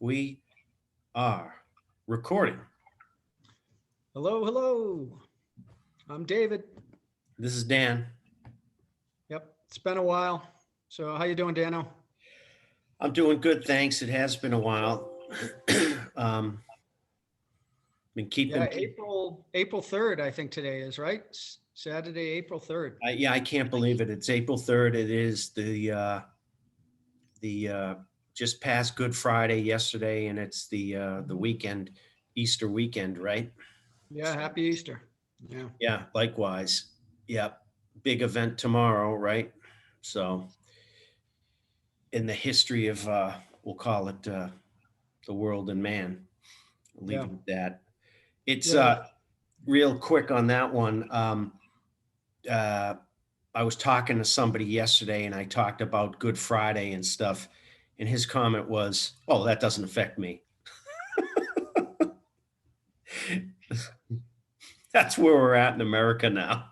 We are recording. Hello, hello. I'm David. This is Dan. Yep, it's been a while. So how you doing, Dano? I'm doing good, thanks. It has been a while. um, been Yeah, keeping. April 3rd, I think today is, right? Saturday, April 3rd. Yeah, I can't believe it. It's April 3rd. It is the just past Good Friday yesterday, and it's the weekend, Easter weekend, right? Yeah, happy Easter. Yeah. Yeah, likewise. Yep, big event tomorrow, right? So, in the history of we'll call it the world and man. I'll leave Yeah. it at that. It's Yeah. real quick on that one. Uh, I was talking to somebody yesterday, and I talked about Good Friday and stuff, and his comment was, "Oh, that doesn't affect me." That's where we're at in America now.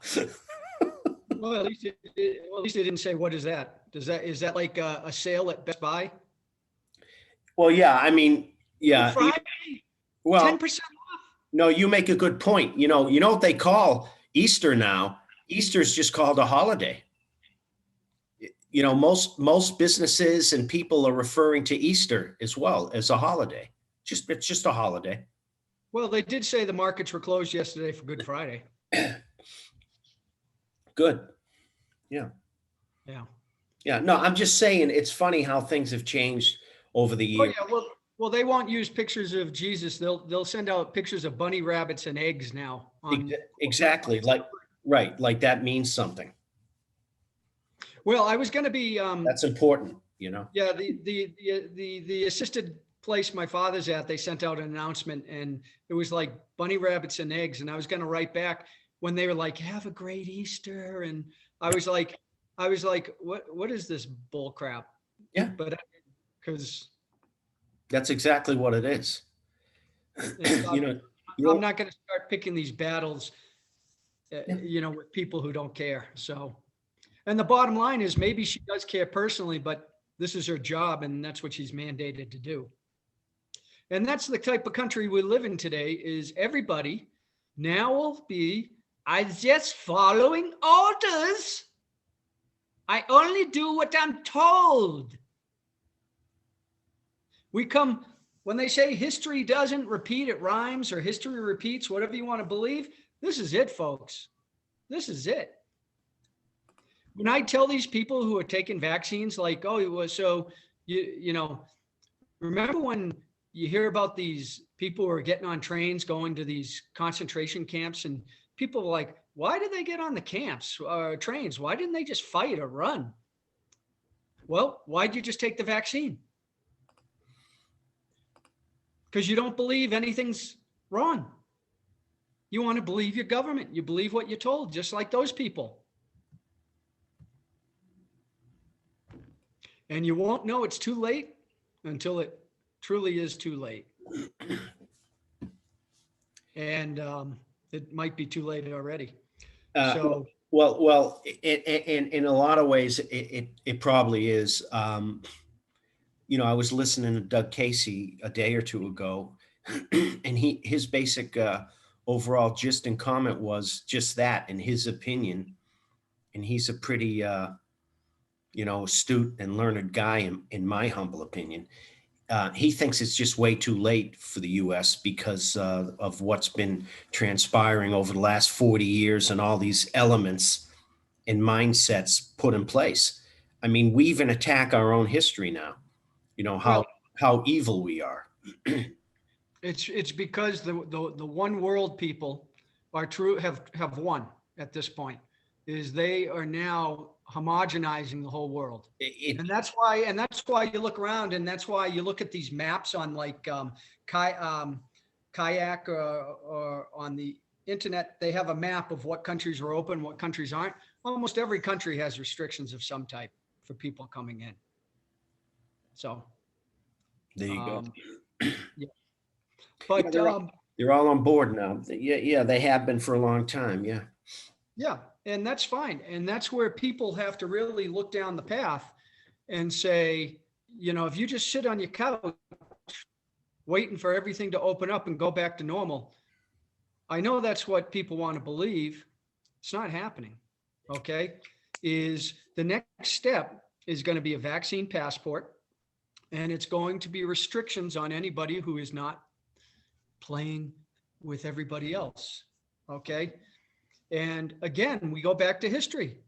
Well, at least they didn't say what is that? Is that like a sale at Best Buy? Well, yeah, I mean, Good yeah. Friday, Well, 10% off. no, you make a good point. You know what they call Easter now? Easter's just called a holiday. Most businesses and people are referring to Easter as well as a holiday. It's just a holiday. Well, they did say the markets were closed yesterday for Good Friday. Good. Yeah. Yeah. Yeah. No, I'm just saying it's funny how things have changed over the Oh years. yeah, well, they won't use pictures of Jesus. They'll send out pictures of bunny rabbits and eggs now on. Exactly. Right. Like that means something. Well, I was going to be That's important. yeah, the assisted place my father's at, they sent out an announcement and it was like bunny rabbits and eggs, and I was going to write back when they were like, "Have a great Easter," and I was like, what is this bull crap? Yeah. But because That's exactly what it is. you know, you I'm know, not going to start picking these battles, with people who don't care. So, and the bottom line is maybe she does care personally, but this is her job and that's what she's mandated to do. And that's the type of country we live in today is everybody now will be, I just following orders. I only do what I'm told. When they say history doesn't repeat, it rhymes, or history repeats, whatever you want to believe. This is it, folks. This is it. When I tell these people who are taking vaccines, like, oh, it was so, remember when you hear about these people who are getting on trains going to these concentration camps, and people are like, why did they get on the trains? Why didn't they just fight or run? Well, why'd you just take the vaccine? Because you don't believe anything's wrong. You want to believe your government. You believe what you're told, just like those people. And you won't know it's too late until it truly is too late. And it might be too late already. So, well, in a lot of ways, it probably is. I was listening to Doug Casey a day or two ago, and his basic overall gist and comment was just that, in his opinion. And he's a pretty, astute and learned guy, in my humble opinion. He thinks it's just way too late for the U.S. because of what's been transpiring over the last 40 years and all these elements and mindsets put in place. I mean, we even attack our own history now. How evil we are. it's because the one world people are true have won at this point. Is they are now homogenizing the whole world, and that's why you look around, and that's why you look at these maps on like kayak or on the internet. They have a map of what countries are open, what countries aren't. Almost every country has restrictions of some type for people coming in. So There you go. yeah. But they're all on board now. Yeah, they have been for a long time. Yeah. yeah, and that's fine. And that's where people have to really look down the path and say, if you just sit on your couch waiting for everything to open up and go back to normal. I know that's what people want to believe. It's not happening. Okay. Is the next step is going to be a vaccine passport, and it's going to be restrictions on anybody who is not playing with everybody else. Okay. And again, we go back to history.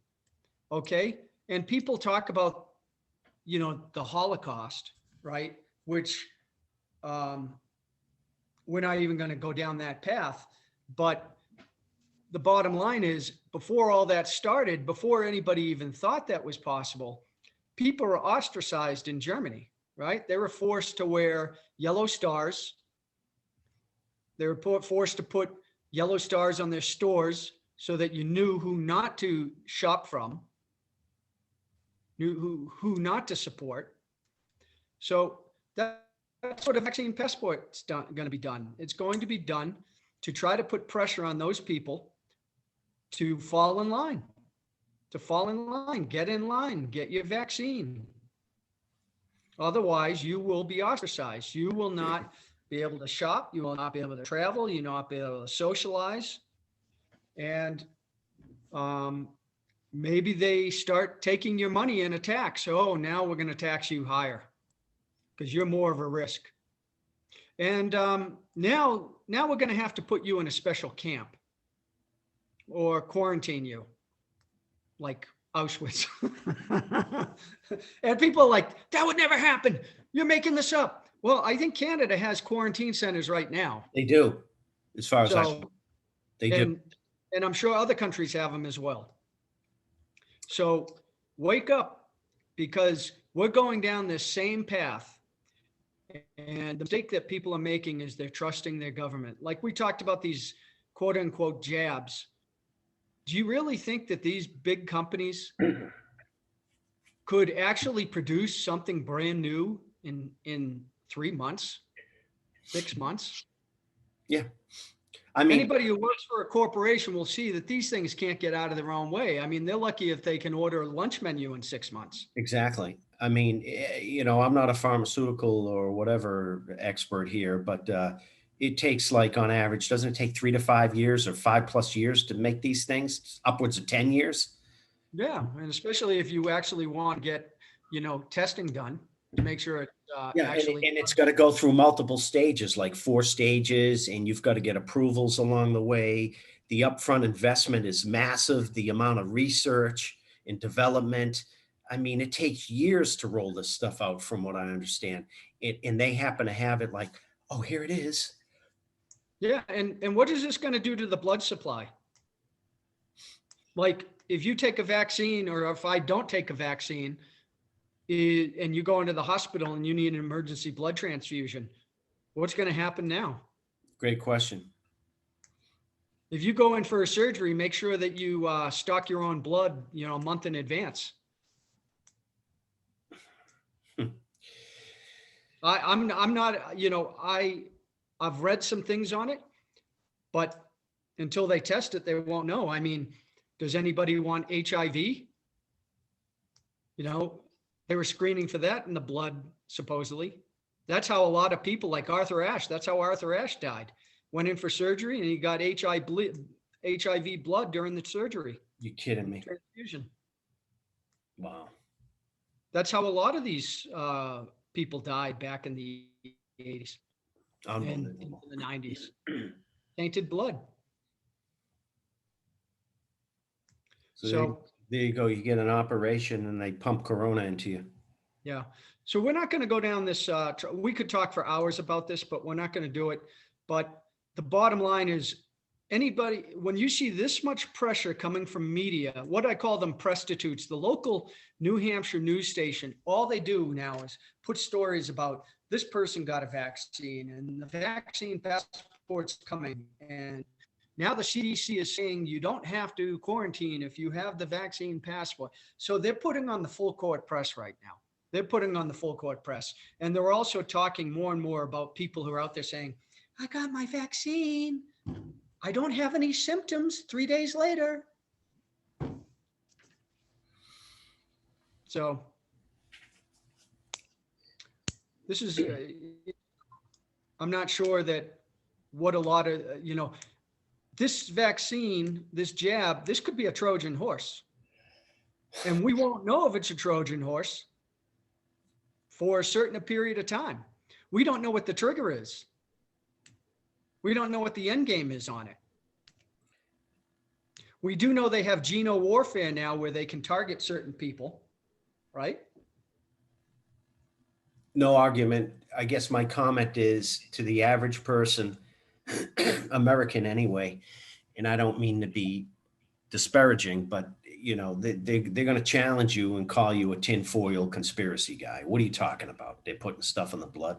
Okay. And people talk about, the Holocaust, right? Which we're not even going to go down that path. But the bottom line is, before all that started, before anybody even thought that was possible, people were ostracized in Germany, right? They were forced to wear yellow stars. They were forced to put yellow stars on their stores so that you knew who not to shop from, knew who not to support. So that's what a vaccine passport's going to be done. It's going to be done to try to put pressure on those people to fall in line, get in line, get your vaccine. Otherwise, you will be ostracized. You will not be able to shop. You will not be able to travel. You will not be able to socialize. And maybe they start taking your money in a tax. Oh, now we're going to tax you higher because you're more of a risk. And now we're going to have to put you in a special camp or quarantine you, like Auschwitz. And people are like, that would never happen. You're making this up. Well, I think Canada has quarantine centers right now. They do, as far as I know. They do. And I'm sure other countries have them as well. So wake up, because we're going down this same path. And the mistake that people are making is they're trusting their government. Like we talked about these quote unquote jabs. Do you really think that these big companies could actually produce something brand new in 3 months, 6 months? Yeah. I mean, anybody who works for a corporation will see that these things can't get out of their own way. I mean, they're lucky if they can order a lunch menu in 6 months. Exactly. I mean, I'm not a pharmaceutical or whatever expert here, but it takes, like, on average, doesn't it take 3 to 5 years or 5+ years to make these things? Upwards of 10 years. Yeah. And especially if you actually want to get, testing done to make sure it actually. And it's got to go through multiple stages, like 4 stages, and you've got to get approvals along the way. The upfront investment is massive. The amount of research and development. I mean, it takes years to roll this stuff out, from what I understand. And they happen to have it like, oh, here it is. Yeah. And what is this going to do to the blood supply? Like, if you take a vaccine, or if I don't take a vaccine, and you go into the hospital and you need an emergency blood transfusion, what's going to happen now? Great question. If you go in for a surgery, make sure that you stock your own blood, a month in advance. I'm not, I've read some things on it, but until they test it, they won't know. I mean, does anybody want HIV? They were screening for that in the blood, supposedly. That's how a lot of people, like Arthur Ashe, that's how Arthur Ashe died. Went in for surgery and he got HIV blood during the surgery. You kidding me? Transfusion. Wow. That's how a lot of these people died back in the 80s and in the 90s. Tainted blood. So there you go. You get an operation and they pump Corona into you. Yeah. So we're not going to go down this. We could talk for hours about this, but we're not going to do it. But the bottom line is, anybody, when you see this much pressure coming from media, what I call them prostitutes, the local New Hampshire news station, all they do now is put stories about this person got a vaccine and the vaccine passport's coming. And now the CDC is saying you don't have to quarantine if you have the vaccine passport. So they're putting on the full court press right now. They're putting on the full court press. And they're also talking more and more about people who are out there saying, I got my vaccine. I don't have any symptoms 3 days later. So this is, I'm not sure that what a lot of, this vaccine, this jab, this could be a Trojan horse. And we won't know if it's a Trojan horse for a certain period of time. We don't know what the trigger is. We don't know what the end game is on it. We do know they have geno warfare now where they can target certain people, right? No argument. I guess my comment is to the average person, American anyway, and I don't mean to be disparaging, but they're going to challenge you and call you a tinfoil conspiracy guy. What are you talking about? They're putting stuff in the blood.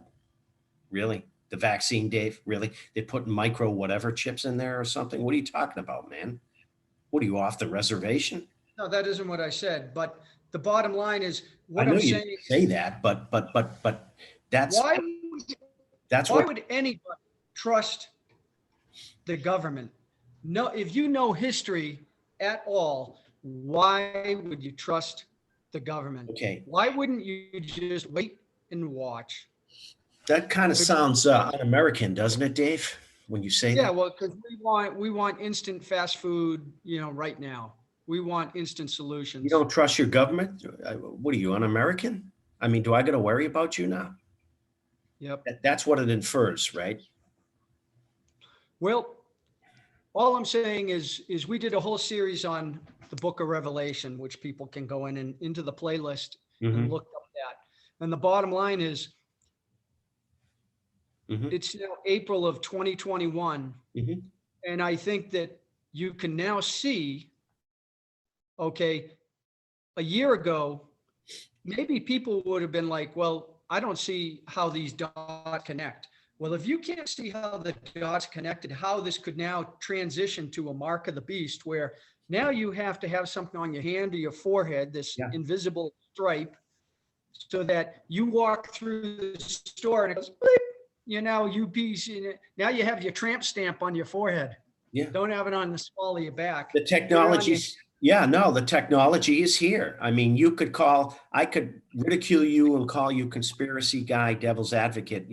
Really? The vaccine, Dave? Really? They're putting micro whatever chips in there or something? What are you talking about, man? What are you, off the reservation? No, that isn't what I said. But the bottom line is what I know I'm you saying. didn't say that, but that's Why what would anybody trust the government? No, if you know history at all, why would you trust the government? okay. Why wouldn't you just wait and watch? That kind of sounds un-American, doesn't it, Dave? When you say Yeah, that? well, because we want instant fast food, right now. We want instant solutions. You don't trust your government? What are you, un-American? I mean, do I got to worry about you now? Yep. That's what it infers, right? Well, all I'm saying is we did a whole series on the Book of Revelation, which people can go in and into the playlist and look up that. And the bottom line is, it's now April of 2021. And I think that you can now see, okay, a year ago, maybe people would have been like, well, I don't see how these dots connect. Well, if you can't see how the dots connected, how this could now transition to a mark of the beast, where now you have to have something on your hand or your forehead, this invisible stripe, so that you walk through the store and it goes, bleep, now you have your tramp stamp on your forehead. Yeah. Don't have it on the small of your back. The technology's, the technology is here. I mean, I could ridicule you and call you conspiracy guy, devil's advocate,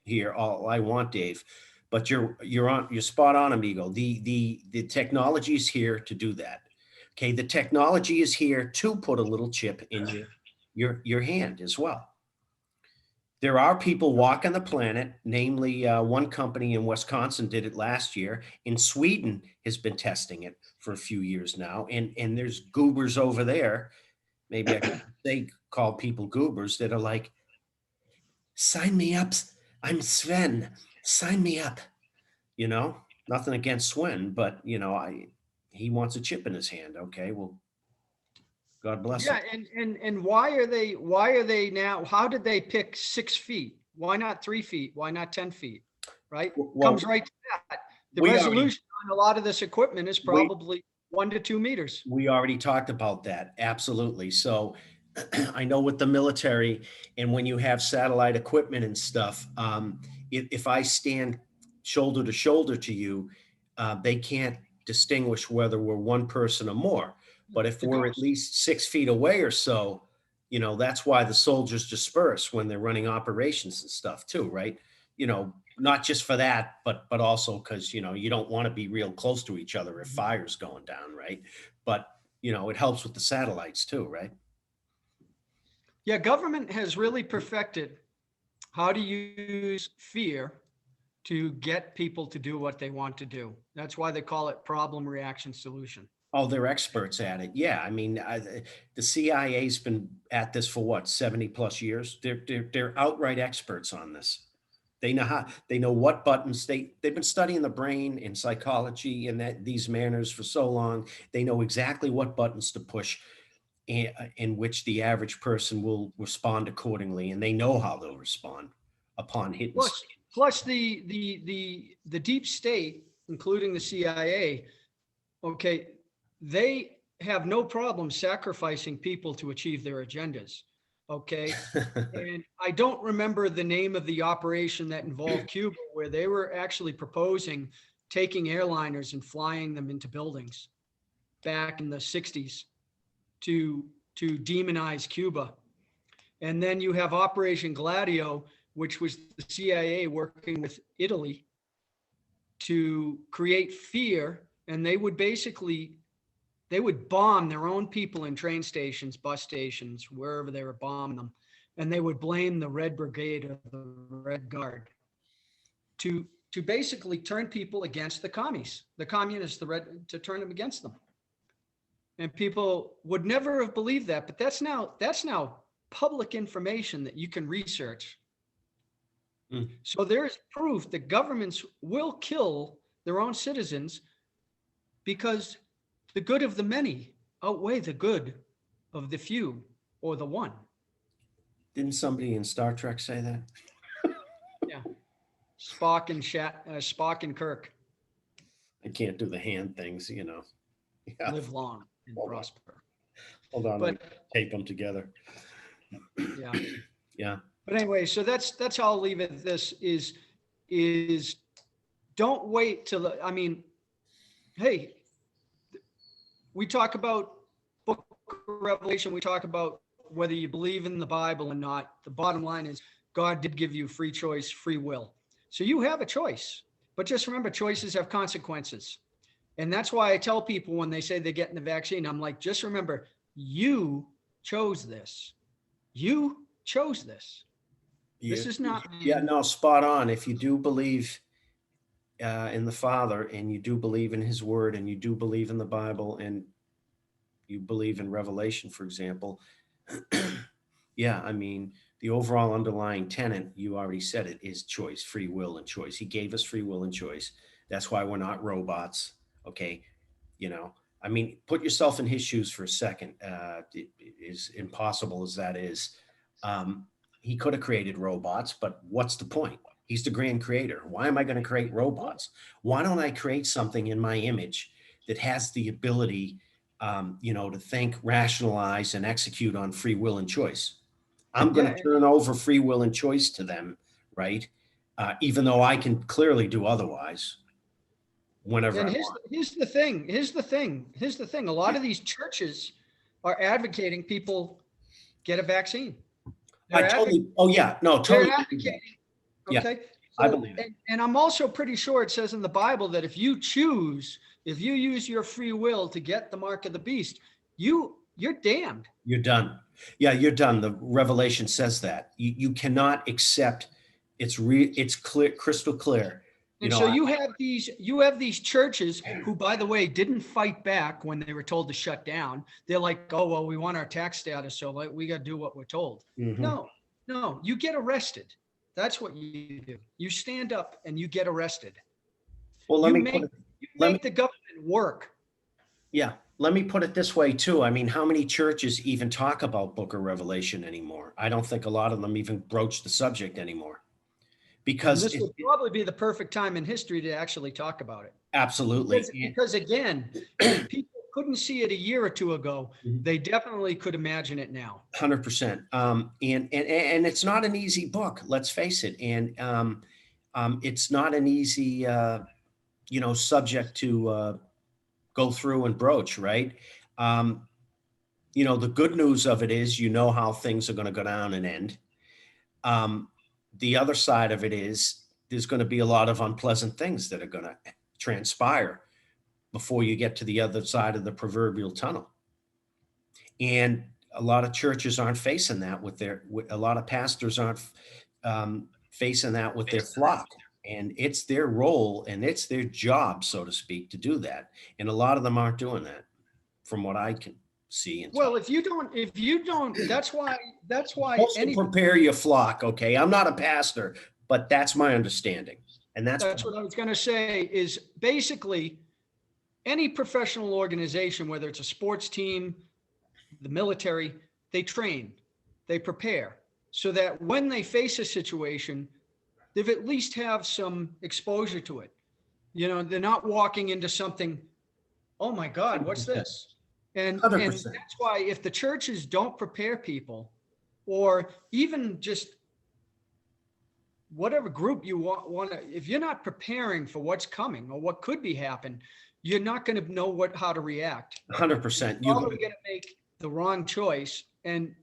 here all I want, Dave, but you're spot on, amigo. The technology is here to do that. Okay. The technology is here to put a little chip in your hand as well. There are people walking the planet, namely one company in Wisconsin did it last year. In Sweden has been testing it for a few years now. And there's goobers over there. Maybe I could say call people goobers that are like, sign me up. I'm Sven. Sign me up. Nothing against Sven, but he wants a chip in his hand. Okay, well, God bless him. Yeah, and why are they now? How did they pick 6 feet? Why not 3 feet? Why not 10 feet? Right? Comes right to that. The resolution on a lot of this equipment is probably 1 to 2 meters. We already talked about that. Absolutely. So I know with the military and when you have satellite equipment and stuff, if I stand shoulder to shoulder to you, they can't distinguish whether we're one person or more. But if we're at least 6 feet away or so, that's why the soldiers disperse when they're running operations and stuff too, right? Not just for that, but also because, you don't want to be real close to each other if fire's going down, right? But, it helps with the satellites too, right? Yeah, government has really perfected how to use fear to get people to do what they want to do. That's why they call it problem, reaction, solution. Oh, they're experts at it. Yeah. I mean, the CIA's been at this for what, 70 plus years. They're outright experts on this. They know what buttons they've been studying the brain and psychology and these manners for so long. They know exactly what buttons to push in which the average person will respond accordingly. And they know how they'll respond upon hitting. Plus the deep state, including the CIA, okay, they have no problem sacrificing people to achieve their agendas. Okay. And I don't remember the name of the operation that involved Cuba, where they were actually proposing taking airliners and flying them into buildings back in the 60s to demonize Cuba. And then you have Operation Gladio, which was the CIA working with Italy to create fear. And they would bomb their own people in train stations, bus stations, wherever they were bombing them. And they would blame the Red Brigade or the Red Guard to basically turn people against the communists, to turn them against them. And people would never have believed that, but that's now public information that you can research. So there's proof that governments will kill their own citizens because the good of the many outweigh the good of the few or the one. Didn't somebody in Star Trek say that? Yeah. Spock and Kirk. I can't do the hand things, you know. Yeah. Live long and prosper. Hold on, But tape them together. yeah. Yeah. But anyway, so that's how I'll leave it. This is don't wait till hey, we talk about book of Revelation, we talk about whether you believe in the Bible or not. The bottom line is God did give you free choice, free will. So you have a choice, but just remember, choices have consequences. And that's why I tell people when they say they're getting the vaccine, I'm like, just remember, you chose this. You chose this. This is not. Yeah, no, spot on. If you do believe in the Father, and you do believe in his word, and you do believe in the Bible, and you believe in Revelation, for example, yeah, I mean, the overall underlying tenet, you already said it, is choice, free will and choice. He gave us free will and choice. That's why we're not robots. Okay. You know, I mean, put yourself in his shoes for a second. It is impossible as that is. He could have created robots, but what's the point? He's the grand creator. Why am I going to create robots? Why don't I create something in my image that has the ability, to think, rationalize, and execute on free will and choice? I'm going to turn over free will and choice to them, right? Even though I can clearly do otherwise whenever I want. Here's the thing. A lot of these churches are advocating people get a vaccine. They're advocating. Okay. Yeah, So, I believe it. And I'm also pretty sure it says in the Bible that if you use your free will to get the mark of the beast, you're damned. You're done. Yeah, you're done. The Revelation says that you cannot accept. It's clear, crystal clear. And so you have these churches who, by the way, didn't fight back when they were told to shut down. They're like, oh, well, we want our tax status, so we got to do what we're told. Mm-hmm. No, you get arrested. That's what you do. You stand up and you get arrested. Well, you make the government work. Yeah. Let me put it this way too. I mean, how many churches even talk about Book of Revelation anymore? I don't think a lot of them even broach the subject anymore. Because this would probably be the perfect time in history to actually talk about it. Absolutely. Because again, if people couldn't see it a year or two ago, they definitely could imagine it now. 100%. And it's not an easy book, let's face it. And it's not an easy, subject to go through and broach, right? The good news of it is, how things are going to go down and end. The other side of it is there's going to be a lot of unpleasant things that are going to transpire before you get to the other side of the proverbial tunnel. And a lot of churches aren't facing that a lot of pastors aren't facing that with their flock. And it's their role and it's their job, so to speak, to do that. And a lot of them aren't doing that from what I can see. Well, if you don't, that's why prepare your flock. Okay. I'm not a pastor, but that's my understanding. And that's what I was going to say is basically any professional organization, whether it's a sports team, the military, they train, they prepare so that when they face a situation, they've at least have some exposure to it. They're not walking into something, oh my God, what's this? And that's why if the churches don't prepare people, or even just whatever group you want to, if you're not preparing for what's coming or what could be happen, you're not going to know how to react. 100%. You're probably going to make the wrong choice. And,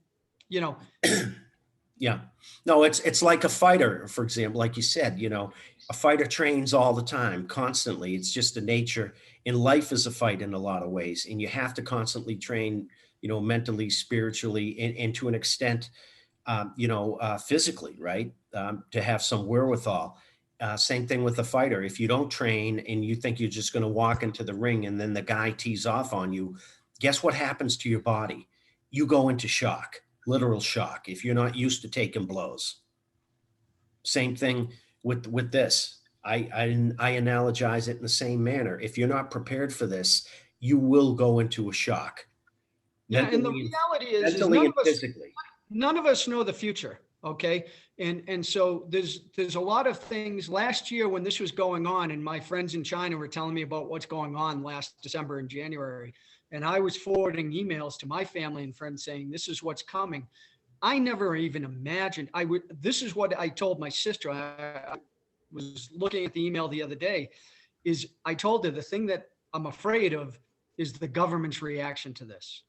Yeah. No, it's like a fighter, for example, like you said, a fighter trains all the time, constantly. It's just the nature. And life is a fight in a lot of ways. And you have to constantly train, mentally, spiritually, and to an extent, physically, right? To have some wherewithal. Same thing with a fighter. If you don't train and you think you're just going to walk into the ring and then the guy tees off on you, guess what happens to your body? You go into shock, literal shock, if you're not used to taking blows. Same thing with this. I analogize it in the same manner. If you're not prepared for this, you will go into a shock, Yeah, and the mentally, reality is mentally and physically. none of us know the future. Okay. And so there's a lot of things last year when this was going on, and my friends in China were telling me about what's going on last December and January. And I was forwarding emails to my family and friends saying, this is what's coming. I never even imagined this is what I told my sister. I was looking at the email the other day, is I told her the thing that I'm afraid of is the government's reaction to this.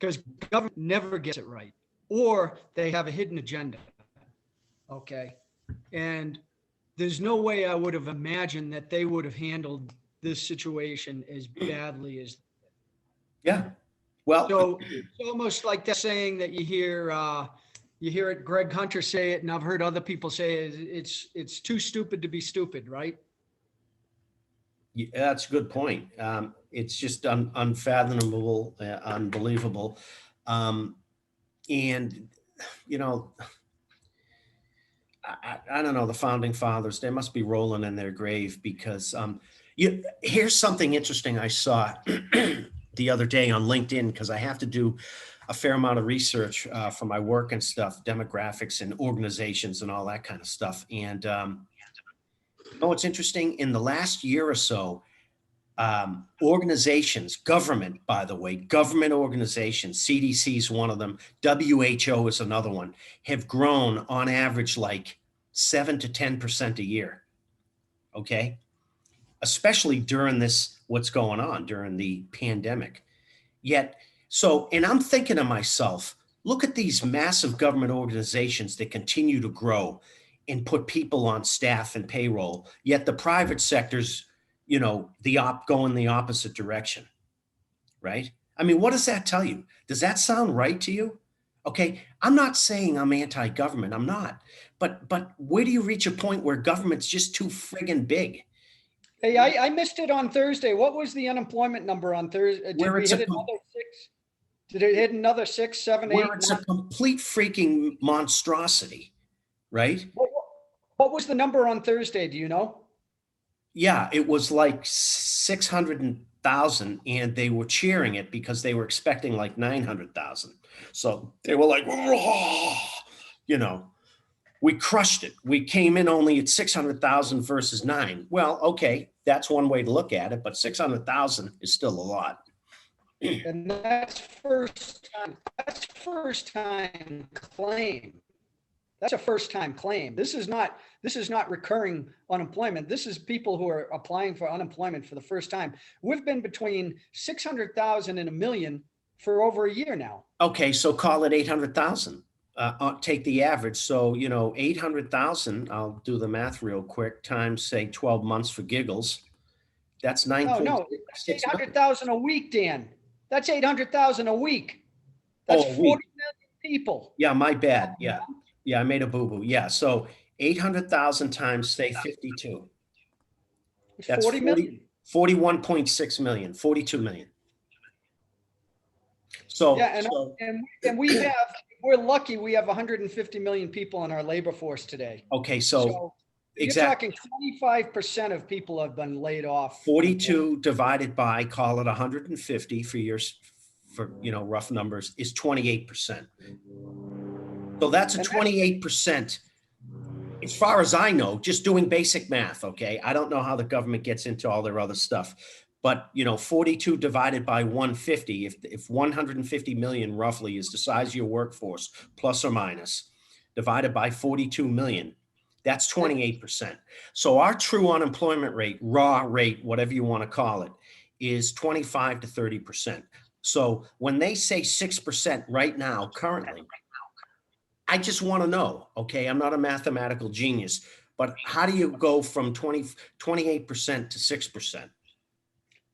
Because government never gets it right, or they have a hidden agenda. Okay. And there's no way I would have imagined that they would have handled this situation as badly as. Yeah. Well, so it's almost like that saying that you hear it, Greg Hunter say it, and I've heard other people say it's too stupid to be stupid, right? yeah, that's a good point. It's just unfathomable, unbelievable. And, I don't know, the founding fathers, they must be rolling in their grave because here's something interesting I saw the other day on LinkedIn, because I have to do a fair amount of research for my work and stuff, demographics and organizations and all that kind of stuff. And what's interesting, in the last year or so, organizations, government, by the way, government organizations, CDC is one of them, WHO is another one, have grown on average like 7 to 10% a year. Okay. Especially during what's going on during the pandemic. Yet, and I'm thinking to myself, look at these massive government organizations that continue to grow and put people on staff and payroll, yet the private sector's, going the opposite direction, right? I mean, what does that tell you? Does that sound right to you? Okay, I'm not saying I'm anti-government, I'm not. But where do you reach a point where government's just too friggin' big? Hey, I missed it on Thursday. What was the unemployment number on Thursday? Did we hit another 6? Did it hit another 6, 7, 8? Where it's a complete freaking monstrosity, right? What was the number on Thursday? Do you know? Yeah, it was like 600,000, and they were cheering it because they were expecting like 900,000. So they were like, we crushed it. We came in only at 600,000 versus 9. Well, okay, that's one way to look at it, but 600,000 is still a lot. And that's first time. That's first time claim. That's a first time claim. This is not recurring unemployment. This is people who are applying for unemployment for the first time. We've been between 600,000 and 1 million for over a year now. Okay, so call it 800,000. Take the average. So, 800,000, I'll do the math real quick, times say 12 months for giggles. That's 9.6. No, that's 800,000 a week, Dan. That's 800,000 a week. That's 40 million people. Yeah, my bad. Yeah. Yeah, I made a boo-boo. Yeah, so 800,000 times, say 52. That's 40 million. 41.6 million, 42 million. So, yeah, and we're lucky we have 150 million people in our labor force today. Okay, so exactly. You're talking 25% of people have been laid off. 42 divided by, call it 150 for rough numbers, is 28%. So that's a 28%, as far as I know, just doing basic math, okay? I don't know how the government gets into all their other stuff, but 42 divided by 150, if 150 million roughly is the size of your workforce, plus or minus, divided by 42 million, that's 28%. So our true unemployment rate, raw rate, whatever you want to call it, is 25 to 30%. So when they say 6% right now, currently, I just want to know, okay, I'm not a mathematical genius, but how do you go from 28% to 6%?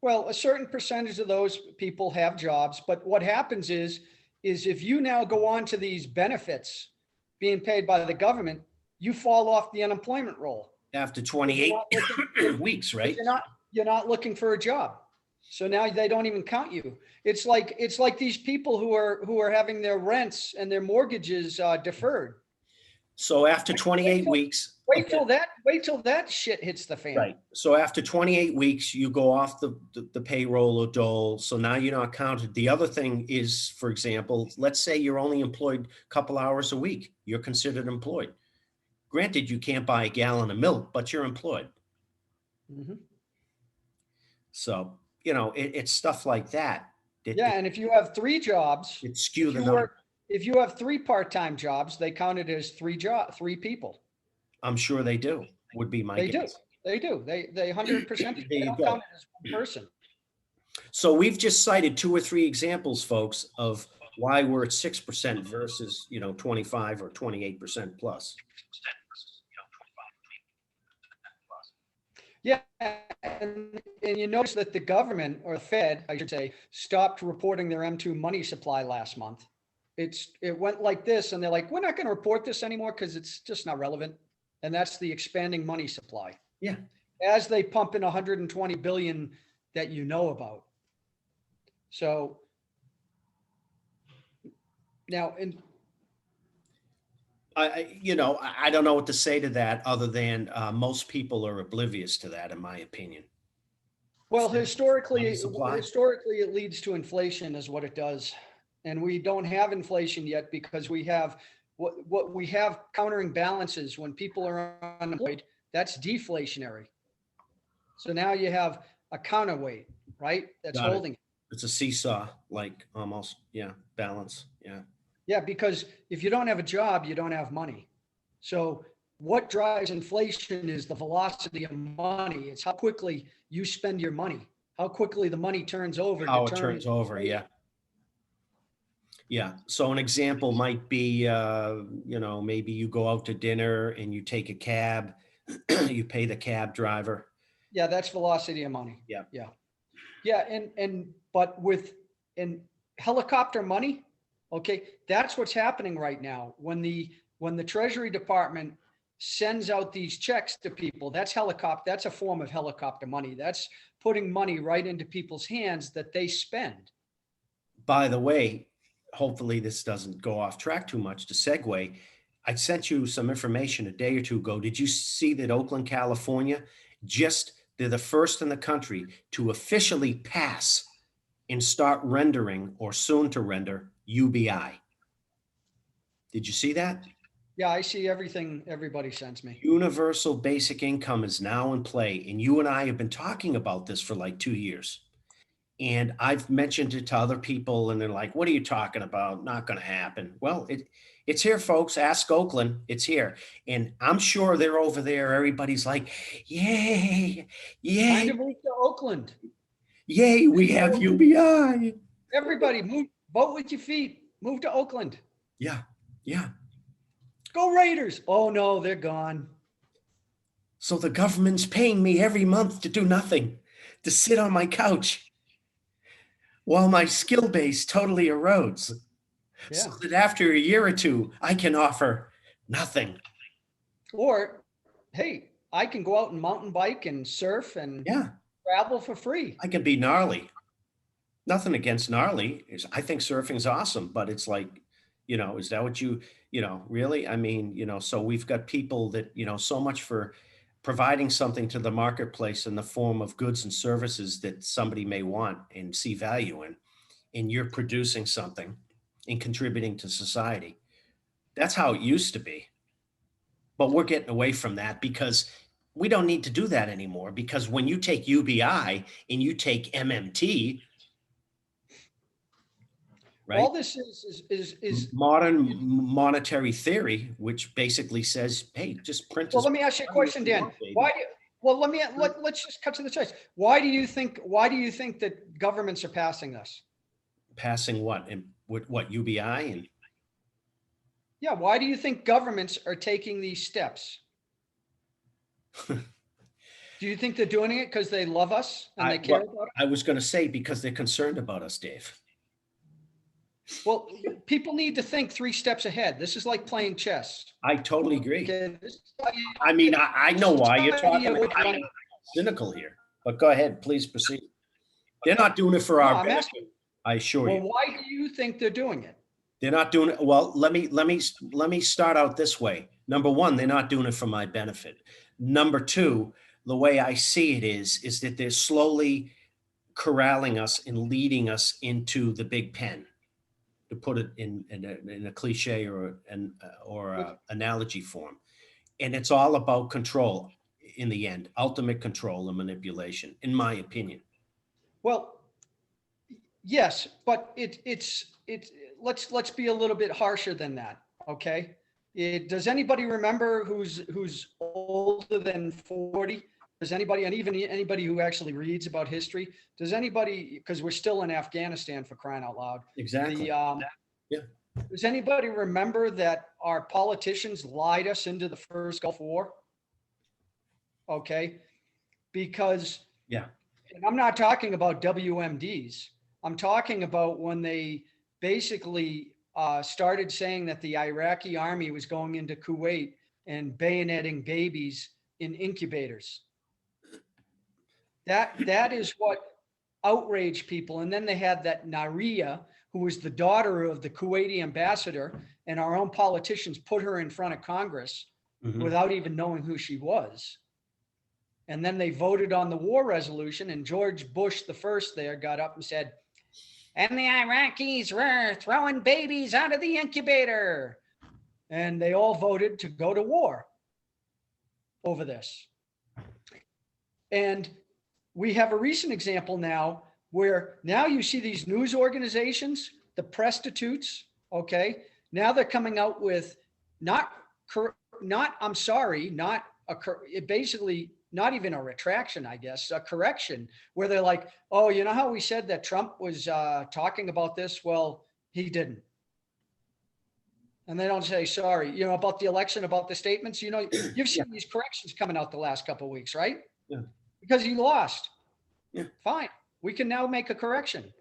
Well, a certain percentage of those people have jobs, but what happens is if you now go on to these benefits being paid by the government, you fall off the unemployment roll. After You're 28 not looking, weeks, 'cause right? you're not looking for a job. So now they don't even count you. It's like these people who are having their rents and their mortgages deferred. So after Wait 28 till, weeks, okay, wait till that shit hits the fan. right. So after 28 weeks, you go off the payroll or dole. So now you're not counted. The other thing is, for example, let's say you're only employed a couple hours a week. You're considered employed. Granted, you can't buy a gallon of milk, but you're employed. Mhm. So, you know, it's stuff like that. Yeah, and if you have three jobs, It skew if the you number. work, if you have three part-time jobs, they count it as three people. I'm sure they do, would be my They do. guess. They do. They 100%. There They you don't go. count it as one person. So we've just cited 2 or 3 examples, folks, of why we're at 6% versus, 25 or 28% plus. Yeah, and you notice that the government, or the Fed, I should say, stopped reporting their M2 money supply last month. It went like this, and they're like, we're not going to report this anymore because it's just not relevant. And that's the expanding money supply. Yeah. As they pump in 120 billion that you know about. So now, and I don't know what to say to that other than most people are oblivious to that, in my opinion. well, Money historically, supply. it leads to inflation, is what it does, and we don't have inflation yet because we have what we have countering balances when people are unemployed. That's deflationary. So now you have a counterweight, right? That's Got it. holding it. It's a seesaw, like almost, yeah, balance, yeah. Yeah, because if you don't have a job, you don't have money. So what drives inflation is the velocity of money. It's how quickly you spend your money, how quickly the money turns over. How it turns over, yeah. Yeah. So an example might be, maybe you go out to dinner and you take a cab, you pay the cab driver. Yeah, that's velocity of money. Yeah. Yeah. Yeah. But in helicopter money, okay, that's what's happening right now. When the Treasury Department sends out these checks to people, that's a form of helicopter money. That's putting money right into people's hands that they spend. By the way, hopefully this doesn't go off track too much to segue. I sent you some information a day or two ago. Did you see that Oakland, California, they're the first in the country to officially pass and start rendering or soon to render UBI? Did you see that? Yeah, I see everything everybody sends me. Universal basic income is now in play. And you and I have been talking about this for like 2 years. And I've mentioned it to other people and they're like, what are you talking about? Not going to happen. Well, it's here, folks. Ask Oakland. It's here. And I'm sure they're over there. Everybody's like, yay, yay. Time to move to Oakland. Yay, we have UBI. Everybody move, vote with your feet. Move to Oakland. Yeah, yeah. Go Raiders. Oh no, they're gone. So the government's paying me every month to do nothing, to sit on my couch while my skill base totally erodes. Yeah. So that after a year or two, I can offer nothing. Or, hey, I can go out and mountain bike and surf and travel for free. I can be gnarly. Nothing against gnarly. I think surfing's awesome, but it's like, is that what really? I mean, so we've got people that, so much for providing something to the marketplace in the form of goods and services that somebody may want and see value in, and you're producing something and contributing to society. That's how it used to be. But we're getting away from that because we don't need to do that anymore, because when you take UBI and you take MMT, right? All this is modern monetary theory, which basically says, hey, just print. Well, let me ask you a question, Dan. Let's just cut to the chase. Why do you think that governments are passing this? Passing what? And what UBI? And Yeah. Why do you think governments are taking these steps? Do you think they're doing it because they love us and they care about us? I was going to say because they're concerned about us, Dave. Well, people need to think 3 steps ahead. This is like playing chess. I totally agree. Okay. I mean, I know why you're talking. I'm cynical here, but go ahead, please proceed. They're not doing it for our benefit. I assure you. Well, why do you think they're doing it? They're not doing it. Well, let me start out this way. Number one, they're not doing it for my benefit. Number two, the way I see it is that they're slowly corralling us and leading us into the big pen, to put it in a cliche or an analogy form. And it's all about control in the end, ultimate control and manipulation, in my opinion. Well, yes, but let's be a little bit harsher than that. Okay. Does anybody remember who's older than 40? Does anybody, and even anybody who actually reads about history, does anybody, because we're still in Afghanistan, for crying out loud. Exactly. Yeah. Does anybody remember that our politicians lied us into the first Gulf War? Okay. Because, yeah, and I'm not talking about WMDs. I'm talking about when they basically started saying that the Iraqi army was going into Kuwait and bayoneting babies in incubators. That is what outraged people. And then they had that Naria, who was the daughter of the Kuwaiti ambassador, and our own politicians put her in front of Congress without even knowing who she was. And then they voted on the war resolution, and George Bush, the first there, got up and said, and the Iraqis were throwing babies out of the incubator. And they all voted to go to war over this. And we have a recent example now where now you see these news organizations, the prostitutes, okay? Now they're coming out with basically not even a retraction, I guess, a correction, where they're like, oh, you know how we said that Trump was talking about this? Well, he didn't. And they don't say, sorry, you know, about the election, about the statements, you know, you've seen these corrections coming out the last couple of weeks, right? Yeah. Because he lost. Yeah. Fine. We can now make a correction.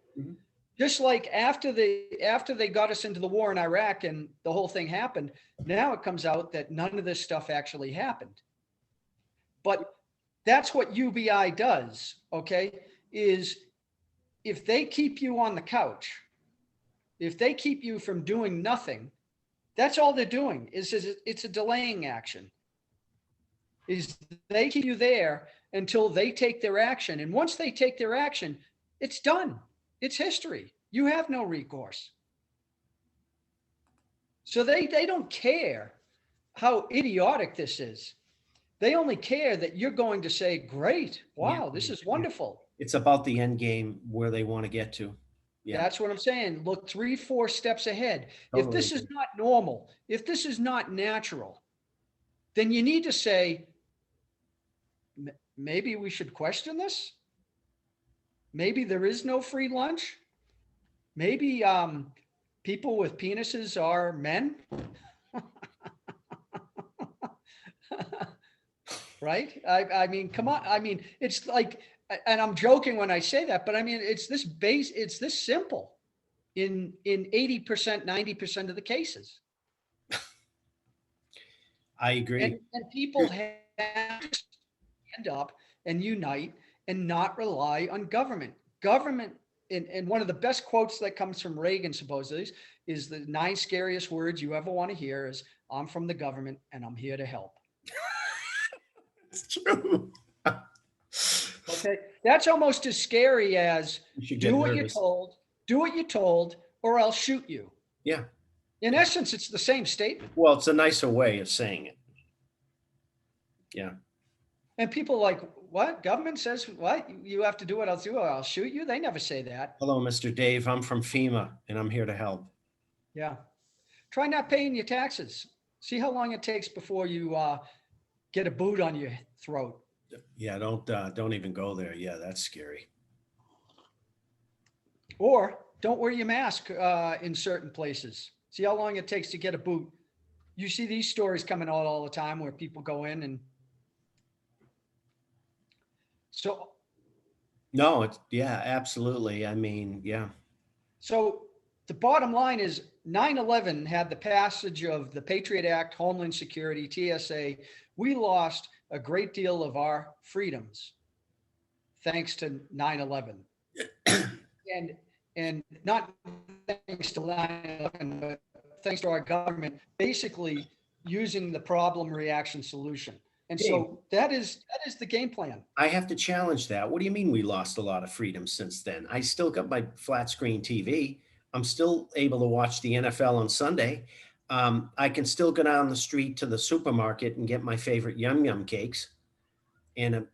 Just like after they got us into the war in Iraq and the whole thing happened, now it comes out that none of this stuff actually happened. But that's what UBI does, okay, is if they keep you on the couch, if they keep you from doing nothing, that's all they're doing. It's a delaying action. Is they keep you there until they take their action. And once they take their action, it's done. It's history. You have no recourse. So they don't care how idiotic this is. They only care that you're going to say, great, wow, this is wonderful. It's about the end game where they want to get to. Yeah. That's what I'm saying. Look 3-4 steps ahead. Totally. If this is not normal, if this is not natural, then you need to say, maybe we should question this. Maybe there is no free lunch. Maybe people with penises are men. Right? I mean, come on. I mean, it's like, and I'm joking when I say that, but I mean, it's this simple in 80%, 90% of the cases. I agree. And people have to stand up and unite and not rely on government. Government, and one of the best quotes that comes from Reagan, supposedly, is the 9 scariest words you ever want to hear is, I'm from the government and I'm here to help. It's true. Okay. That's almost as scary as do what you're told, or I'll shoot you. Yeah. In essence, it's the same statement. Well, it's a nicer way of saying it. Yeah. And people are like, what? Government says what? You have to do what I'll do, or I'll shoot you? They never say that. Hello, Mr. Dave. I'm from FEMA and I'm here to help. Yeah. Try not paying your taxes. See how long it takes before you get a boot on your throat. Yeah, don't even go there. Yeah, that's scary. Or don't wear your mask in certain places. See how long it takes to get a boot you see these stories coming out all the time where people go in and so No, it's, yeah, absolutely. I mean, yeah. so the bottom line is 9/11 had the passage of the Patriot Act, Homeland Security, TSA. We lost a great deal of our freedoms thanks to 9/11. And and not thanks to 9/11, but thanks to our government basically using the problem reaction solution. And Dave, so that is the game plan. I have to challenge that. What do you mean we lost a lot of freedom since then? I still got my flat screen TV. I'm still able to watch the NFL on Sunday. I can still go down the street to the supermarket and get my favorite Yum Yum cakes and a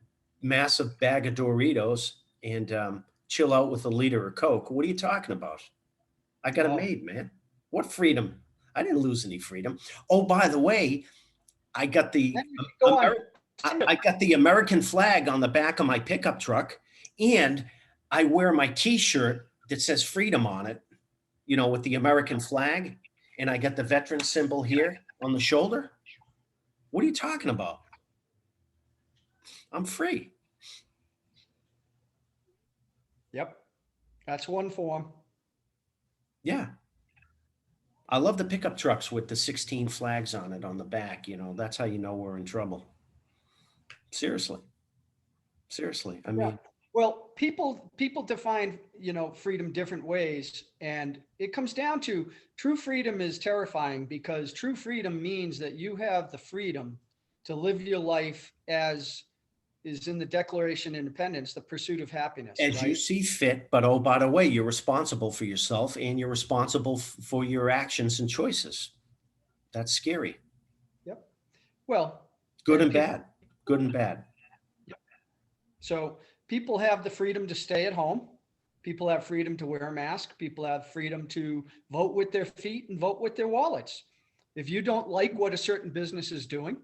massive bag of Doritos and chill out with a liter of Coke. What are you talking about? I got it Oh, made, man. What freedom? I didn't lose any freedom. Oh, by the way, I got the then you can go on Ameri- Tinder. I got the American flag on the back of my pickup truck, and I wear my T-shirt that says freedom on it, with the American flag, and I got the veteran symbol here on the shoulder. What are you talking about? I'm free. Yep. That's one form. Yeah. I love the pickup trucks with the 16 flags on it on the back. That's how you know we're in trouble. Seriously. Seriously. I Yeah. mean, Well, people define, freedom different ways, and it comes down to true freedom is terrifying because true freedom means that you have the freedom to live your life as is in the Declaration of Independence, the pursuit of happiness, as you right? see fit, but oh, by the way, you're responsible for yourself and you're responsible for your actions and choices. That's scary. Yep. Well, Good and and people bad. Good and bad. so people have the freedom to stay at home. People have freedom to wear a mask. People have freedom to vote with their feet and vote with their wallets. If you don't like what a certain business is doing,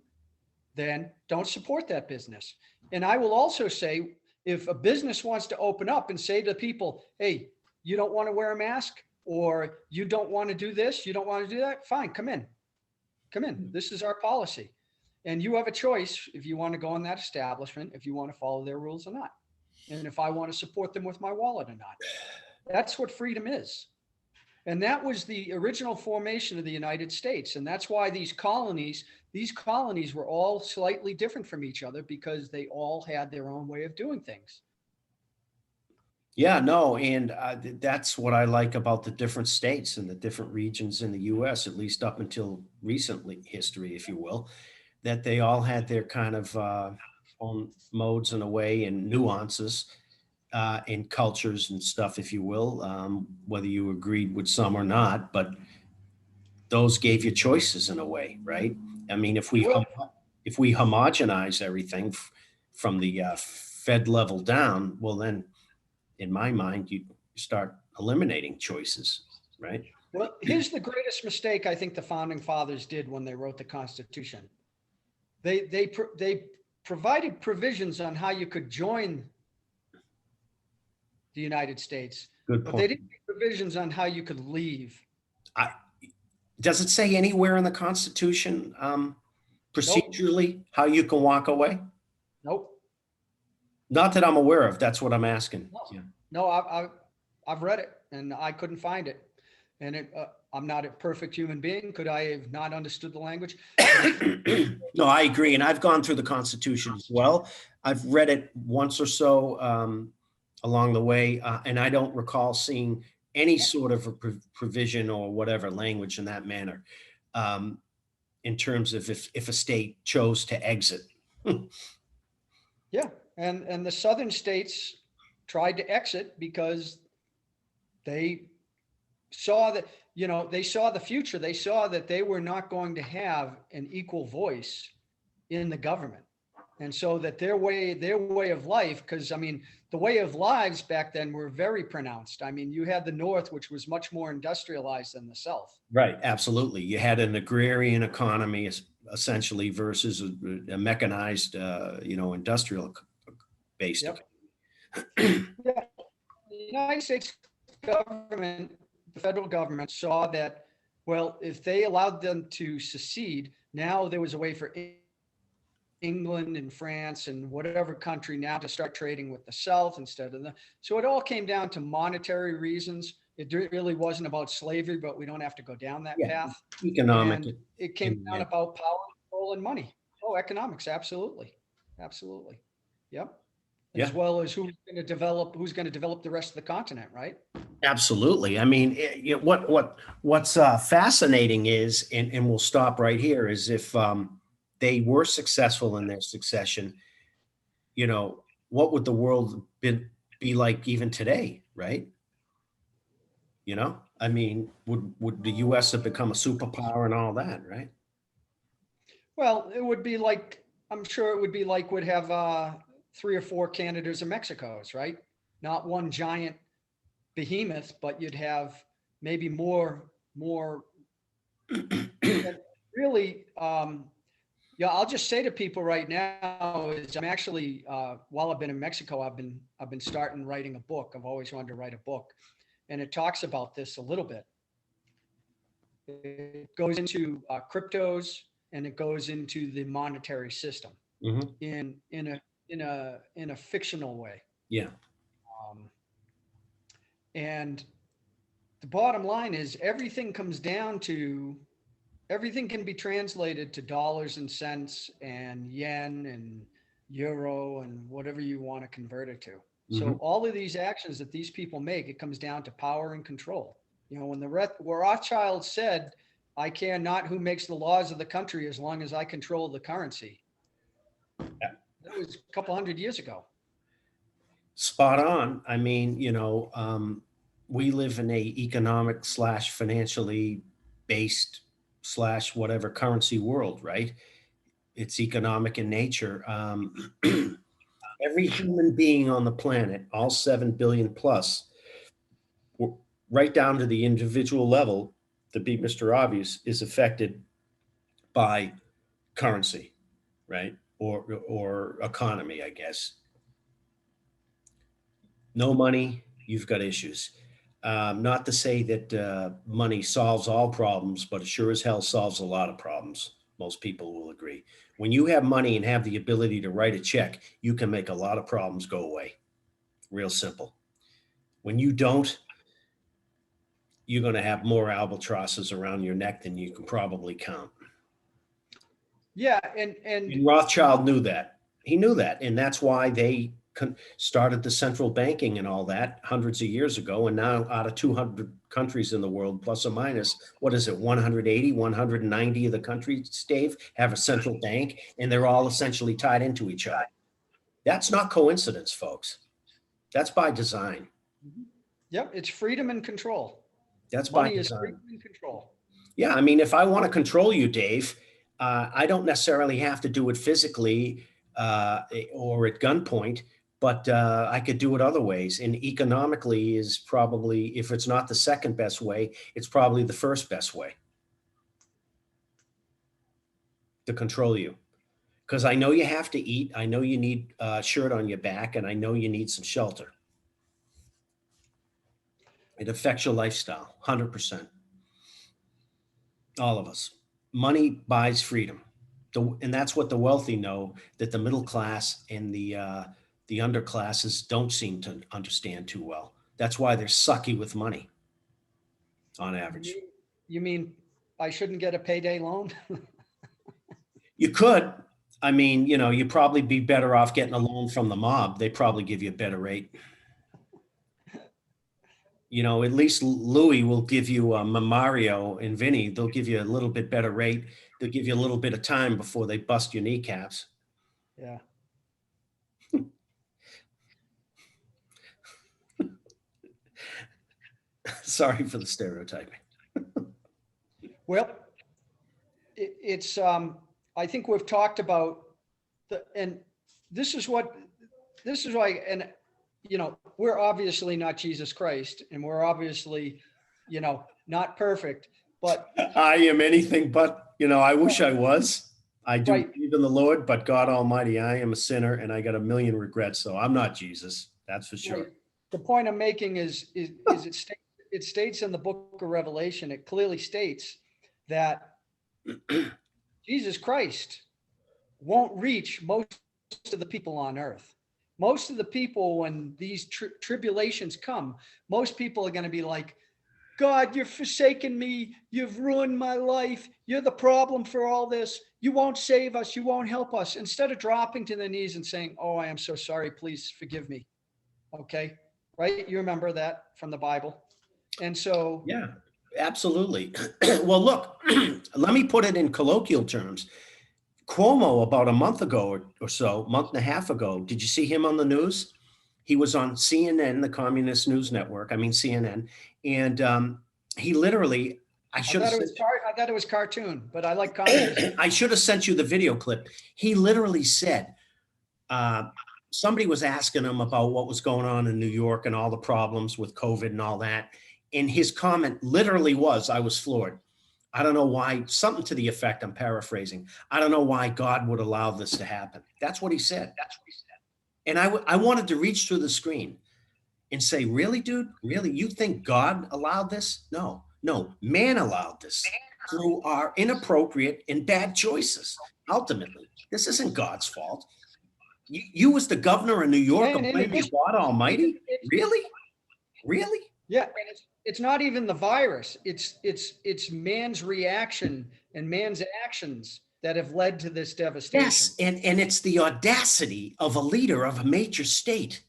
then don't support that business. And I will also say, if a business wants to open up and say to people, hey, you don't want to wear a mask or you don't want to do this, you don't want to do that, fine, come in. Come in. This is our policy. And you have a choice if you want to go in that establishment, if you want to follow their rules or not. And if I want to support them with my wallet or not. That's what freedom is. And that was the original formation of the United States. And that's why these colonies were all slightly different from each other because they all had their own way of doing things. Yeah, no, and that's what I like about the different states and the different regions in the U.S., at least up until recently history, if you will, that they all had their kind of own modes in a way and nuances and cultures and stuff, if you will, whether you agreed with some or not, but those gave you choices in a way, right? I mean, Well, if we homogenize everything from the Fed level down, well, then in my mind, you start eliminating choices, right? well, here's the greatest mistake I think the founding fathers did when they wrote the Constitution. They provided provisions on how you could join the United States, Good but they point. didn't make provisions on how you could leave. I, does it say anywhere in the Constitution Nope, procedurally how you can walk away? nope, Not that I'm aware of. That's what I'm asking. no, Yeah. no. I've read it and I couldn't find it. And I'm not a perfect human being. Could I have not understood the language? No, I agree. And I've gone through the Constitution as well. I've read it once or so along the way, and I don't recall seeing any sort of a provision or whatever language in that manner in terms of if a state chose to exit. Yeah, and the southern states tried to exit because they saw that, they saw the future. They saw that they were not going to have an equal voice in the government. And so that their way of life, because I mean, the way of lives back then were very pronounced. I mean, you had the North, which was much more industrialized than the South. Right, absolutely. You had an agrarian economy essentially versus a mechanized, industrial based. Yep. Yeah. The United States government, the federal government saw that Well, if they allowed them to secede, now there was a way for England and France and whatever country now to start trading with the South instead of the. So it all came down to monetary reasons. It really wasn't about slavery, but we don't have to go down that Yeah, path. economic. And it came down about power, control, and money. Oh, economics, absolutely, absolutely, yep. Yeah. As well as who's going to develop the rest of the continent, right? Absolutely. I mean, what's fascinating is, and we'll stop right here, is if they were successful in their succession, you know, what would the world be like even today, right? You know, I mean, would the U.S. have become a superpower and all that, right? Well, it would be like, I'm sure it would be like would have 3 or 4 Canadas or Mexicos, right? Not one giant behemoth, but you'd have maybe more really. Yeah, I'll just say to people right now is I'm actually while I've been in Mexico, I've been starting writing a book. I've always wanted to write a book, and it talks about this a little bit. It goes into cryptos and it goes into the monetary system Mm-hmm. in a fictional way. Yeah. Um, and the bottom line is everything comes down to everything can be translated to dollars and cents and yen and euro and whatever you want to convert it to. Mm-hmm. So all of these actions that these people make, it comes down to power and control. You know, when Rothschild said, I care not who makes the laws of the country as long as I control the currency. Yeah. That was a couple hundred years ago. Spot on. I mean, you know, we live in a economic / financially based / whatever currency world, right? It's economic in nature. Every human being on the planet, all 7 billion plus, right down to the individual level, to be Mr. Obvious, is affected by currency, right? Or economy, I guess. No money, you've got issues. Not to say that money solves all problems, but it sure as hell solves a lot of problems. Most people will agree. When you have money and have the ability to write a check, you can make a lot of problems go away. Real simple. When you don't, you're going to have more albatrosses around your neck than you can probably count. Yeah, And Rothschild knew that. He knew that, and that's why they started the central banking and all that hundreds of years ago. And now, out of 200 countries in the world, plus or minus, what is it, 180, 190 of the countries, Dave, have a central bank, and they're all essentially tied into each other. That's not coincidence, folks. That's by design. Yep, it's freedom and control. That's Money by is design. freedom and control. Yeah, I mean, if I want to control you, Dave, I don't necessarily have to do it physically or at gunpoint, but I could do it other ways. And economically is probably, if it's not the second best way, it's probably the first best way to control you. Because I know you have to eat. I know you need a shirt on your back, and I know you need some shelter. It affects your lifestyle, 100%. All of us. Money buys freedom. And that's what the wealthy know, that the middle class and the underclasses don't seem to understand too well. That's why they're sucky with money on average. You mean I shouldn't get a payday loan? You could. I mean, you know, you'd probably be better off getting a loan from the mob. They probably give you a better rate. You know, at least Louis will give you Mario and Vinny. They'll give you a little bit better rate. They'll give you a little bit of time before they bust your kneecaps. Yeah. Sorry for the stereotyping. Well, it's I think we've talked about and this is why, and you know, we're obviously not Jesus Christ, and we're obviously, you know, not perfect, but I am anything but, you know, I wish I was. I do right. believe in the Lord, but God Almighty, I am a sinner and I got a million regrets. So I'm not Jesus. That's for sure. Right. The point I'm making is it states in the book of Revelation, it clearly states that Jesus Christ won't reach most of the people on earth. Most of the people, when these tribulations come, most people are going to be like, God, you've forsaken me. You've ruined my life. You're the problem for all this. You won't save us. You won't help us. Instead of dropping to their knees and saying, oh, I am so sorry. Please forgive me. Okay. Right. You remember that from the Bible. And so. Yeah, absolutely. Well, look, let me put it in colloquial terms. Cuomo, about a month ago or so, month and a half ago, did you see him on the news? He was on CNN, the Communist News Network. I mean, CNN. And he literally, I thought it was cartoon, but I like communism. I should have sent you the video clip. He literally said, somebody was asking him about what was going on in New York and all the problems with COVID and all that. And his comment literally was, I was floored. I don't know why, something to the effect, I'm paraphrasing. I don't know why God would allow this to happen. That's what he said. And I wanted to reach through the screen and say, really, dude? Really? You think God allowed this? No, man allowed this through our inappropriate and bad choices. Ultimately, this isn't God's fault. You was the governor of New York and blaming God Almighty? Really? Yeah, and it's not even the virus. It's man's reaction and man's actions that have led to this devastation. Yes, and it's the audacity of a leader of a major state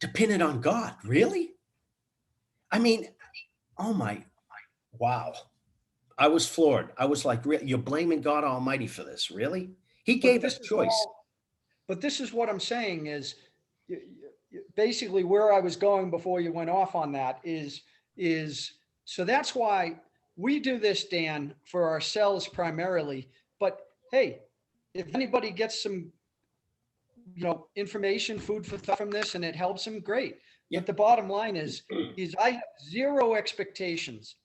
to pin it on God. Really? I mean, oh my, wow. I was floored. I was like, you're blaming God Almighty for this, really? He gave us choice. But this is what I'm saying is, basically where I was going before you went off on that is so that's why we do this, Dan, for ourselves primarily. But hey, if anybody gets some, information, food for thought from this, and it helps them, great. Yeah. But the bottom line is I have zero expectations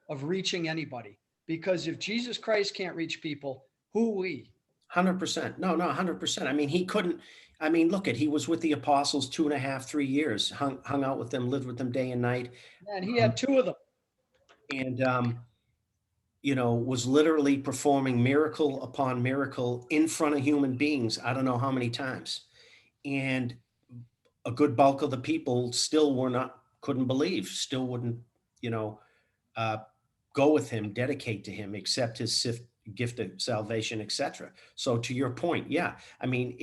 of reaching anybody, because if Jesus Christ can't reach people, who we? 100%. No, 100%. I mean, he couldn't. I mean, look he was with the apostles 2.5, 3 years, hung out with them, lived with them day and night. And he had 2 of them. And, was literally performing miracle upon miracle in front of human beings. I don't know how many times. And a good bulk of the people still couldn't believe, still wouldn't, go with him, dedicate to him, accept his gift of salvation, etc. So to your point, yeah, I mean,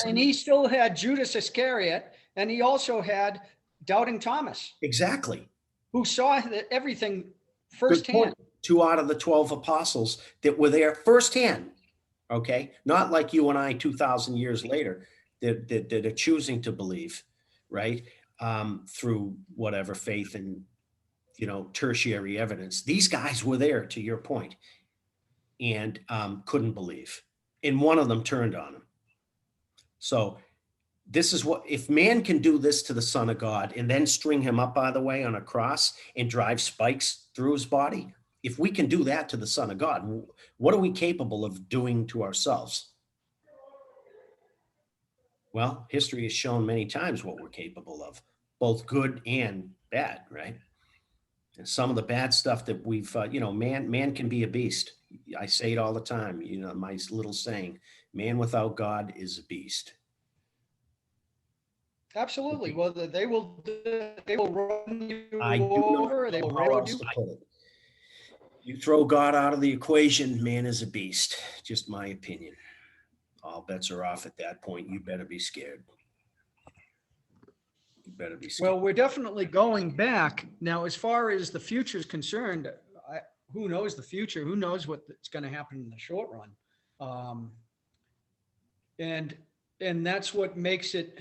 and he still had Judas Iscariot, and he also had doubting Thomas, exactly, who saw everything firsthand. 2 out of the 12 apostles that were there firsthand. Okay, not like you and I 2,000 years later that are choosing to believe, right, through whatever faith and tertiary evidence. These guys were there, to your point, and couldn't believe. And one of them turned on him. So this is what, if man can do this to the Son of God and then string him up, by the way, on a cross and drive spikes through his body, if we can do that to the Son of God, what are we capable of doing to ourselves? Well, history has shown many times what we're capable of, both good and bad, right? And some of the bad stuff that we've, man can be a beast. I say it all the time, my little saying, man without God is a beast. Absolutely. Well, they will run you over. They will railroad you. You throw God out of the equation, man is a beast. Just my opinion. All bets are off at that point. You better be scared. Well, we're definitely going back. Now, as far as the future is concerned, who knows the future? Who knows what's going to happen in the short run? And that's what makes it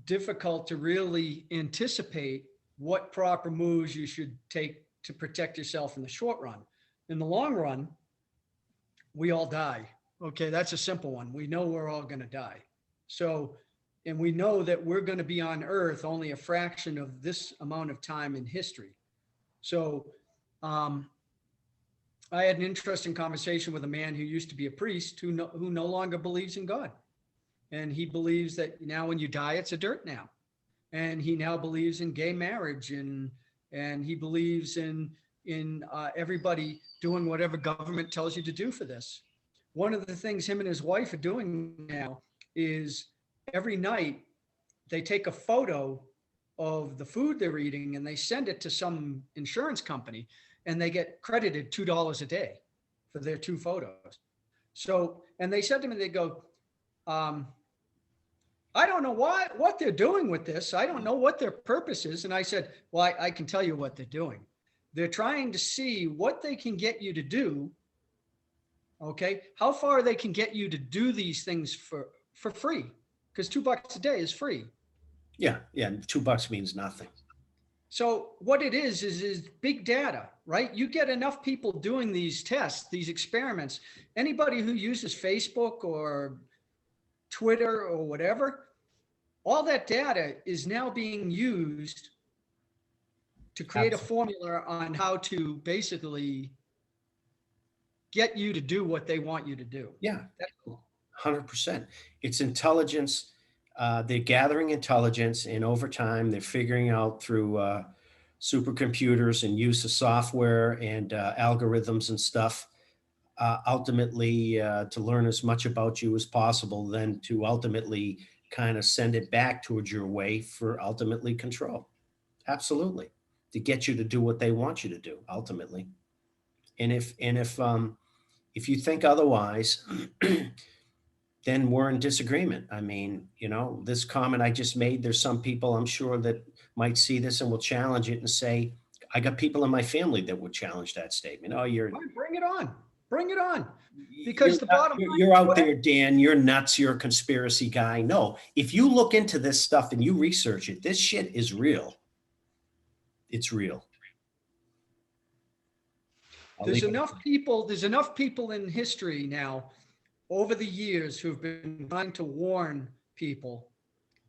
difficult to really anticipate what proper moves you should take to protect yourself in the short run. In the long run, we all die. Okay, that's a simple one. We know we're all going to die. So, and we know that we're going to be on Earth only a fraction of this amount of time in history. So, I had an interesting conversation with a man who used to be a priest who no longer believes in God. And he believes that now when you die, it's a dirt now. and he now believes in gay marriage, and he believes in everybody doing whatever government tells you to do for this. One of the things him and his wife are doing now is every night they take a photo of the food they're eating and they send it to some insurance company, and they get credited $2 a day for their 2 photos. So, and they said to me, they go, I don't know what they're doing with this. I don't know what their purpose is. And I said, well, I can tell you what they're doing. They're trying to see what they can get you to do. Okay. How far they can get you to do these things for free. Because $2 a day is free. Yeah. Yeah. $2 means nothing. So what it is big data, right? You get enough people doing these tests, these experiments. Anybody who uses Facebook or Twitter or whatever, all that data is now being used to create a formula on how to basically get you to do what they want you to do. Yeah, 100%. It's intelligence. They're gathering intelligence, and over time, they're figuring out through supercomputers and use of software and algorithms and stuff, ultimately to learn as much about you as possible, then to ultimately kind of send it back towards your way for ultimately control. Absolutely. To get you to do what they want you to do, ultimately. And if you think otherwise, then we're in disagreement. I mean, you know, this comment I just made, there's some people I'm sure that might see this and will challenge it and say, I got people in my family that would challenge that statement. Oh, bring it on. Bring it on. Because the bottom line, you're out there, Dan, you're nuts. You're a conspiracy guy. No, if you look into this stuff and you research it, this shit is real. It's real. There's enough people in history now over the years who've been trying to warn people,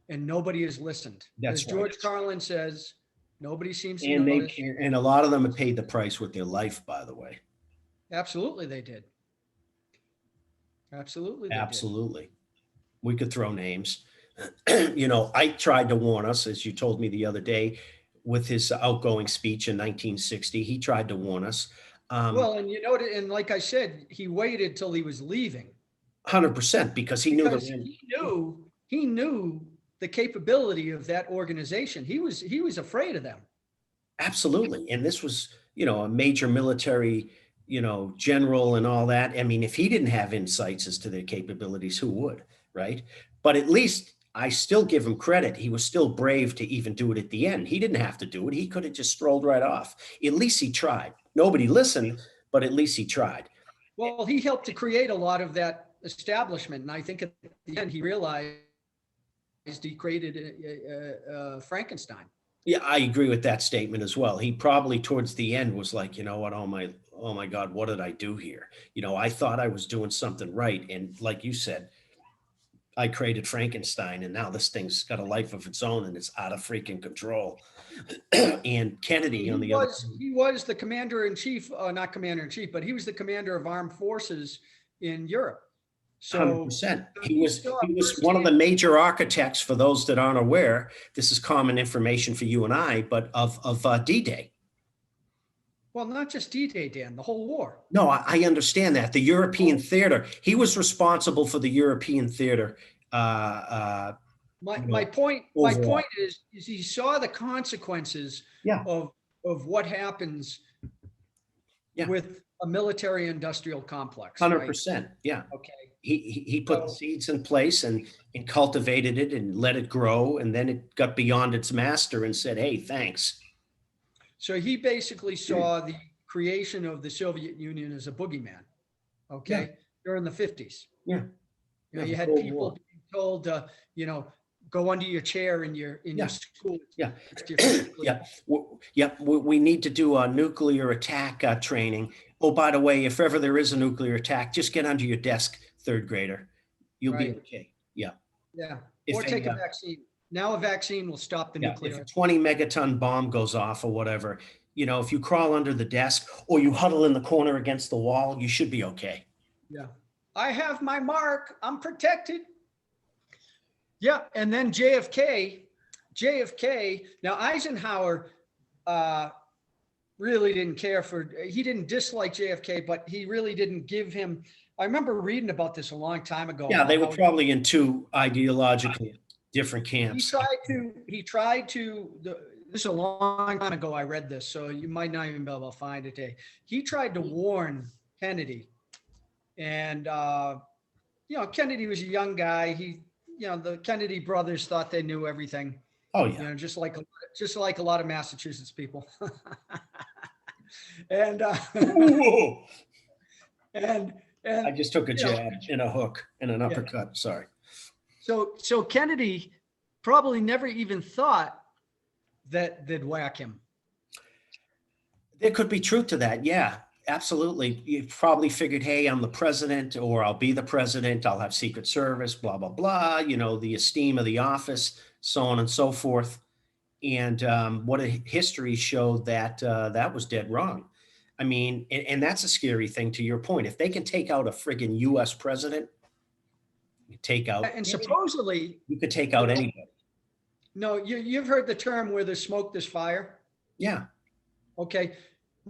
and nobody has listened. That's As George Carlin says, nobody seems to notice. And and a lot of them have paid the price with their life, by the way. Absolutely, they did. Absolutely, they Absolutely. did. We could throw names. You know, Ike tried to warn us, as you told me the other day, with his outgoing speech in 1960. He tried to warn us. Well, and you know, and like I said, he waited till he was leaving. 100%, because he knew the capability of that organization. He was afraid of them. Absolutely. And this was, you know, a major military, you know, general and all that. I mean, if he didn't have insights as to their capabilities, who would, right? But at least I still give him credit. He was still brave to even do it at the end. He didn't have to do it. He could have just strolled right off. At least he tried. Nobody listened, but at least he tried. Well, he helped to create a lot of that establishment. And I think at the end, he realized he created Frankenstein. Yeah, I agree with that statement as well. He probably towards the end was like, you know what, oh my God, what did I do here? You know, I thought I was doing something right. And like you said, I created Frankenstein, and now this thing's got a life of its own and it's out of freaking control. And Kennedy on the other. He was the commander in chief, not commander in chief, but he was the commander of armed forces in Europe. So 100%. He was one of the major architects, for those that aren't aware. This is common information for you and I, but of D-Day. Well, not just D-Day, Dan, the whole war. No, I understand that. The European theater, he was responsible for the European theater. My point is he saw the consequences of what happens with a military industrial complex. 100%. Right? Yeah. Okay. He put the seeds in place and cultivated it and let it grow. And then it got beyond its master and said, hey, thanks. So he basically saw the creation of the Soviet Union as a boogeyman, during the 50s. Yeah. You know, you had people being told, you know, go under your chair in your school. Yeah. We need to do a nuclear attack training. Oh, by the way, if ever there is a nuclear attack, just get under your desk, third grader. You'll be okay. Yeah. Yeah. Or take a vaccine. Now a vaccine will stop the nuclear. If a 20 megaton bomb goes off or whatever, you know, if you crawl under the desk or you huddle in the corner against the wall, you should be okay. Yeah. I have my mark. I'm protected. Yeah. And then JFK JFK, now Eisenhower really didn't care for, he didn't dislike JFK, but he really didn't give him, I remember reading about this a long time ago. Yeah, they were how probably in two ideologically different he camps. tried to, this is a long time ago I read this, so you might not even be able to find it today. He tried to warn Kennedy, and Kennedy was a young guy. The Kennedy brothers thought they knew everything. Oh yeah. Just like a lot of Massachusetts people. and and I just took a jab in a hook and an uppercut. Sorry. So Kennedy probably never even thought that they'd whack him. There could be truth to that. Yeah, absolutely. You probably figured, hey, I'm the president, or I'll be the president. I'll have Secret Service, blah, blah, blah, the esteem of the office, so on and so forth. And what a history showed that that was dead wrong. I mean, and that's a scary thing, to your point. If they can take out a friggin' US president, you take out. And supposedly. You could take out anybody. No, you've heard the term where there's smoke, there's fire. Yeah. Okay.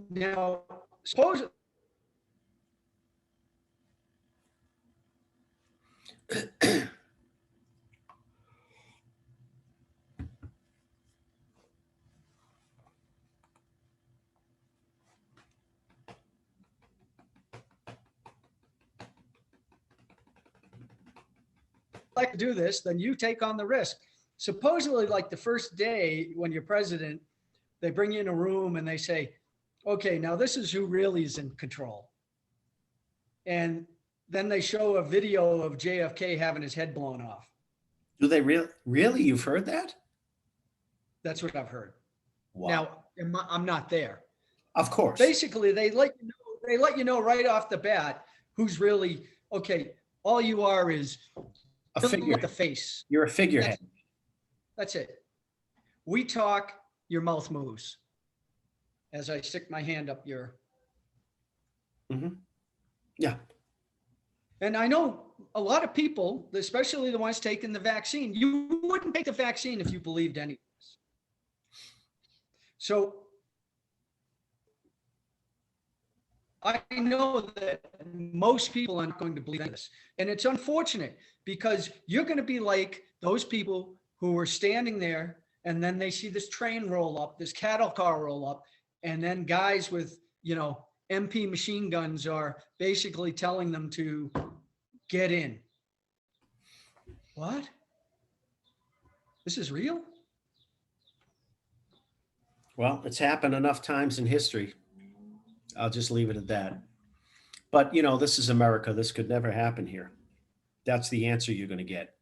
Now, suppose. Like to do this, then you take on the risk. Supposedly, like the first day when you're president, they bring you in a room and they say, okay, now this is who really is in control. And then they show a video of JFK having his head blown off. Do they really? You've heard that? That's what I've heard. Wow. Now, I'm not there. Of course. Basically, they let you know right off the bat who's really, okay, all you are is a figurehead. The face. You're a figurehead. That's it. We talk, your mouth moves. As I stick my hand up your. Mm-hmm. Yeah. And I know a lot of people, especially the ones taking the vaccine, you wouldn't take the vaccine if you believed any of this. So I know that most people aren't going to believe in this. And it's unfortunate because you're going to be like those people who were standing there and then they see this train roll up, this cattle car roll up, and then guys with, MP machine guns are basically telling them to get in. What? This is real? Well, it's happened enough times in history. I'll just leave it at that. But, this is America. This could never happen here. That's the answer you're going to get.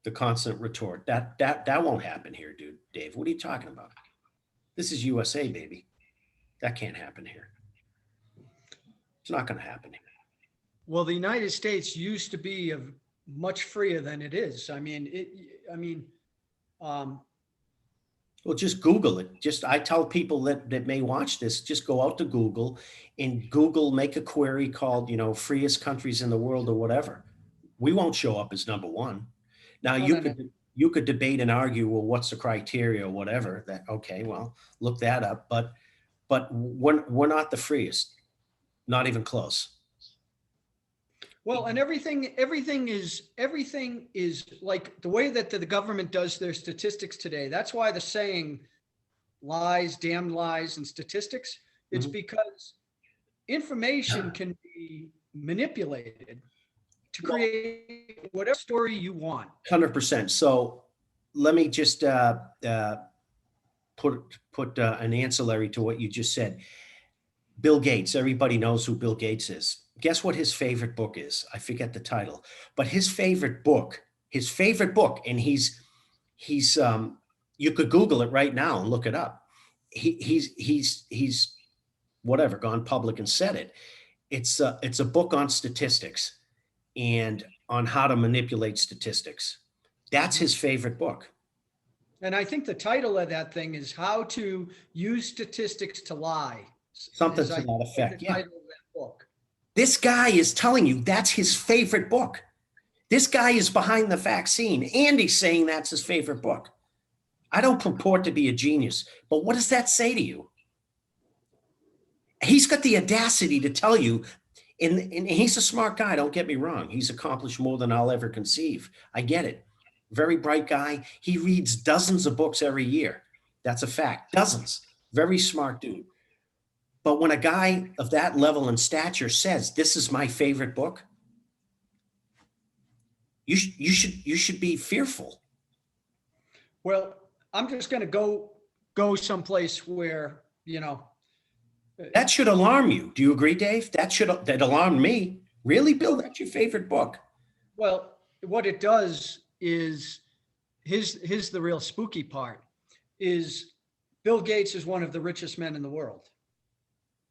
The constant retort. That won't happen here, dude. Dave, what are you talking about? This is USA, baby. That can't happen here. It's not going to happen here. Well, the United States used to be much freer than it is. Well, just Google it. I tell people that may watch this, just go out to Google and make a query called, freest countries in the world or whatever. We won't show up as number one. Now you could debate and argue, well, what's the criteria or whatever that, okay, well, look that up. But we're not the freest, not even close. Well, and everything is like the way that the government does their statistics today. That's why the saying lies, damned lies, and statistics, it's because information can be manipulated to create whatever story you want. 100%. So let me just put an ancillary to what you just said. Bill Gates, everybody knows who Bill Gates is. Guess what his favorite book is? I forget the title, but his favorite book, and he's you could Google it right now and look it up. He's whatever, gone public and said it. It's a book on statistics and on how to manipulate statistics. That's his favorite book. And I think the title of that thing is How to Use Statistics to Lie. Something to that effect. Yeah. Title of that book. This guy is telling you that's his favorite book. This guy is behind the vaccine, and he's saying that's his favorite book. I don't purport to be a genius, but what does that say to you? He's got the audacity to tell you, and he's a smart guy, don't get me wrong. He's accomplished more than I'll ever conceive. I get it. Very bright guy. He reads dozens of books every year. That's a fact. Dozens. Very smart dude. But when a guy of that level and stature says, this is my favorite book, you should be fearful. Well, I'm just going to go someplace where, that should alarm you. Do you agree, Dave? That alarmed me. Really, Bill? That's your favorite book? Well, what it does is, here's the real spooky part, is Bill Gates is one of the richest men in the world.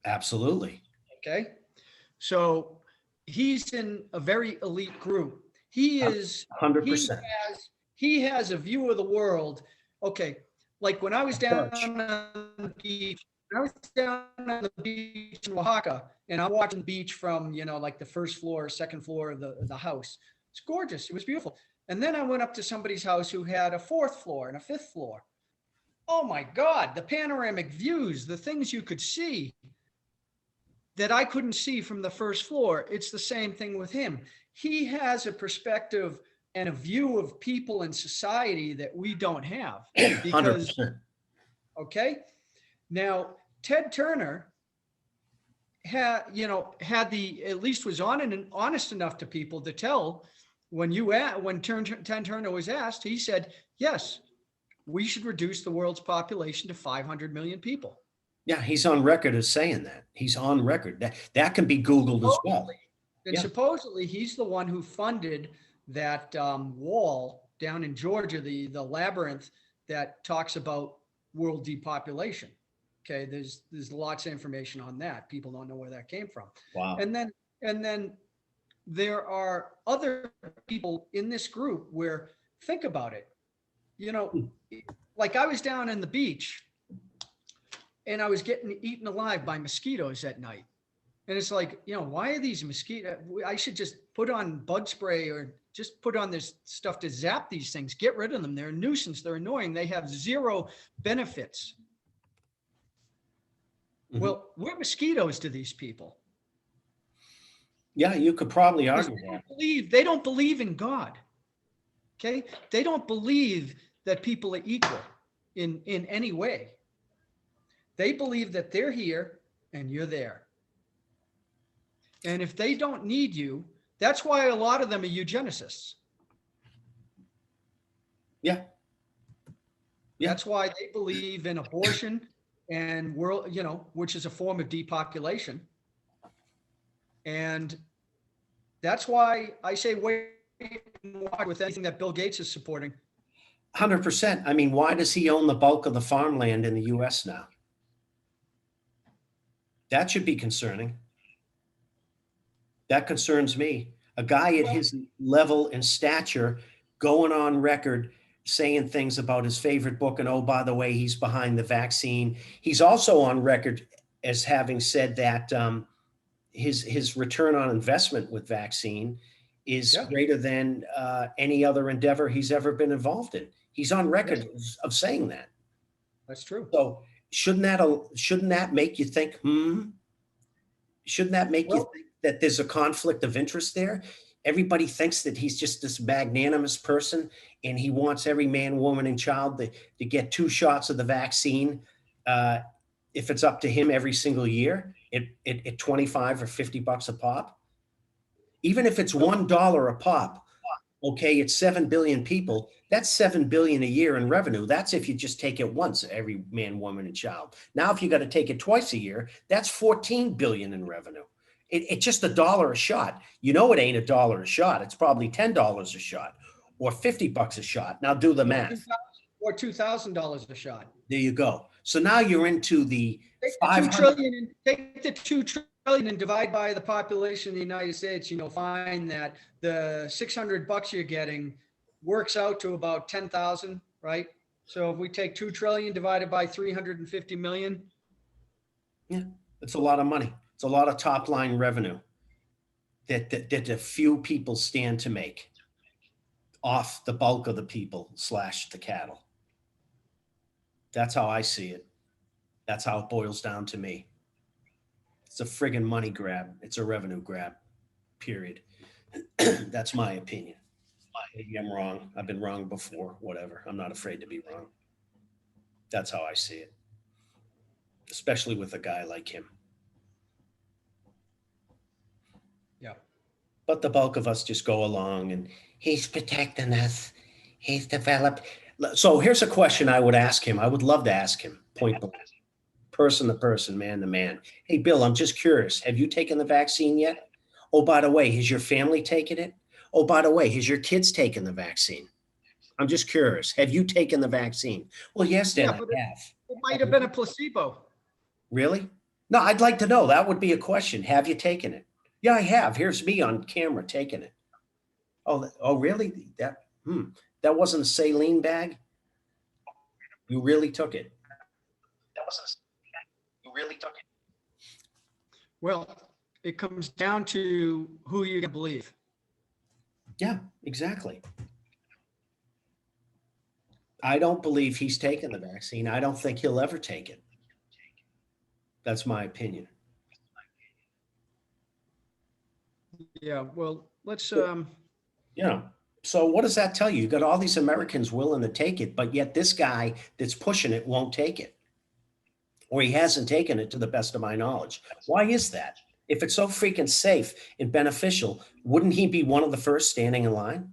Absolutely. Okay. So he's in a very elite group. He is 100%. He has a view of the world. Okay. Like when I was down on the beach, in Oaxaca, and I'm watching the beach from, like the first floor, second floor of the house. It's gorgeous. It was beautiful. And then I went up to somebody's house who had a fourth floor and a fifth floor. Oh my God, the panoramic views, the things you could see that I couldn't see from the first floor. It's the same thing with him. He has a perspective and a view of people and society that we don't have. Because, 100%. Okay. Now, Ted Turner had at least was honest enough to people to tell when Ted Turner was asked, he said, yes, we should reduce the world's population to 500 million people. Yeah, he's on record as saying that. He's on record. That can be Googled as well. And supposedly he's the one who funded that wall down in Georgia, the labyrinth that talks about world depopulation. Okay, there's lots of information on that. People don't know where that came from. Wow. And then there are other people in this group where, think about it, like I was down on the beach and I was getting eaten alive by mosquitoes at night. And it's like, why are these mosquitoes? I should just put on bug spray or just put on this stuff to zap these things, get rid of them. They're a nuisance. They're annoying. They have zero benefits. Mm-hmm. Well, we're mosquitoes to these people. Yeah, you could probably argue that. They don't believe in God. Okay? They don't believe that people are equal in any way. They believe that they're here and you're there. And if they don't need you, that's why a lot of them are eugenicists. Yeah. That's why they believe in abortion and which is a form of depopulation. And that's why I say wait and watch with anything that Bill Gates is supporting. 100%. I mean, why does he own the bulk of the farmland in the US now? That should be concerning. That concerns me. A guy at his level and stature going on record saying things about his favorite book, and oh, by the way, he's behind the vaccine. He's also on record as having said that his return on investment with vaccine is greater than any other endeavor he's ever been involved in. He's on record of saying that. That's true. So shouldn't that make you think, Shouldn't that make you think that there's a conflict of interest there? Everybody thinks that he's just this magnanimous person and he wants every man, woman, and child to get 2 shots of the vaccine if it's up to him every single year at 25 or $50 a pop. Even if it's $1 a pop, okay, it's 7 billion people. That's 7 billion a year in revenue. That's if you just take it once, every man, woman, and child. Now, if you got to take it twice a year, that's 14 billion in revenue. It's just $1 a shot. It ain't $1 a shot. It's probably $10 a shot or $50 a shot. Now do the math. Or $2,000 a shot. There you go. So now you're into the take the 2 trillion and divide by the population of the United States. Find that the $600 you're getting works out to about 10,000, right? So if we take 2 trillion divided by 350 million. Yeah, it's a lot of money. It's a lot of top line revenue that a few people stand to make. off the bulk of the people / the cattle. That's how I see it. That's how it boils down to me. It's a friggin' money grab. It's a revenue grab, period. That's my opinion. Maybe I'm wrong. I've been wrong before, whatever. I'm not afraid to be wrong. That's how I see it, especially with a guy like him. Yeah. But the bulk of us just go along and he's protecting us. He's developed. So here's a question I would ask him. I would love to ask him point blank, person to person, man to man. Hey, Bill, I'm just curious. Have you taken the vaccine yet? Oh, by the way, has your family taken it? Oh, by the way, has your kids taken the vaccine? I'm just curious. Have you taken the vaccine? Well, yes, Dad, Yeah, I but have. it might have been a placebo. Really? No, I'd like to know. That would be a question. Have you taken it? Yeah, I have. Here's me on camera taking it. Oh, really? That wasn't a saline bag? You really took it? That wasn't. You really took it? Well, it comes down to who you can believe. Yeah, exactly. I don't believe he's taken the vaccine. I don't think he'll ever take it. That's my opinion. Yeah, well, let's Yeah. So what does that tell you? You got all these Americans willing to take it, but yet this guy that's pushing it won't take it. Or he hasn't taken it to the best of my knowledge. Why is that? If it's so freaking safe and beneficial, wouldn't he be one of the first standing in line?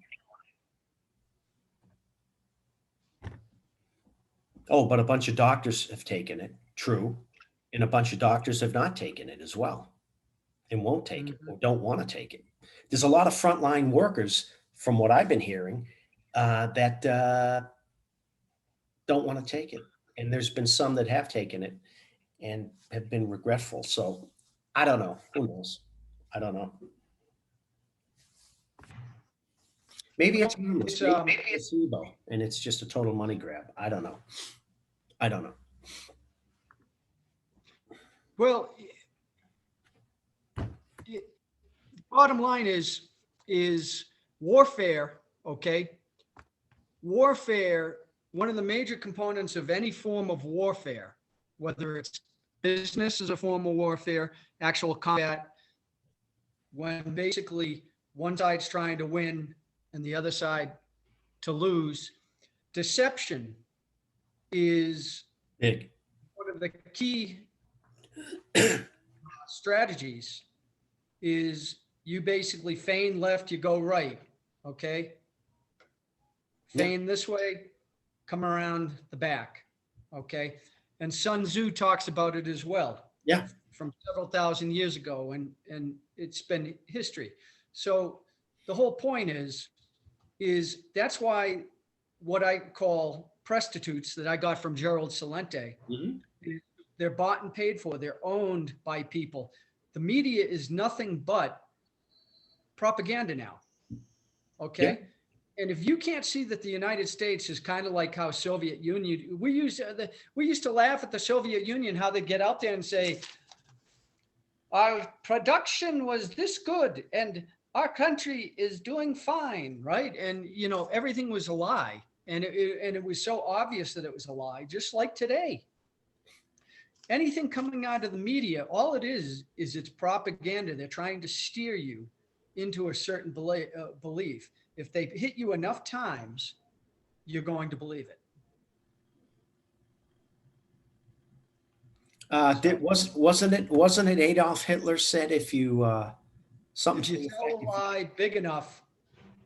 Oh, but a bunch of doctors have taken it. True. And a bunch of doctors have not taken it as well and won't take it or don't want to take it. There's a lot of frontline workers, from what I've been hearing, that don't want to take it. And there's been some that have taken it and have been regretful. So I don't know. Who knows? I don't know. Maybe it's harmless. Maybe it's placebo, and it's just a total money grab. I don't know. I don't know. well, bottom line is warfare, okay? Warfare, one of the major components of any form of warfare, whether it's business as a form of warfare, actual combat, when basically one side's trying to win and the other side to lose, deception is Big. one of the key strategies. Is you basically feign left, you go right, okay? Feign this way, come around the back, okay? And Sun Tzu talks about it as well. Yeah. From several thousand years ago, and it's been history. So the whole point is that's why what I call prostitutes that I got from Gerald Celente, they're bought and paid for. They're owned by people. The media is nothing but propaganda now. Okay. Yeah. And if you can't see that the United States is kind of like how Soviet Union, we used to laugh at the Soviet Union, how they get out there and say, our production was this good and our country is doing fine, right? And, you know, everything was a lie. And it was so obvious that it was a lie, just like today. Anything coming out of the media, all it is it's propaganda. They're trying to steer you into a certain belief. If they hit you enough times, you're going to believe it. Wasn't it Adolf Hitler said if you something If you tell a lie big enough,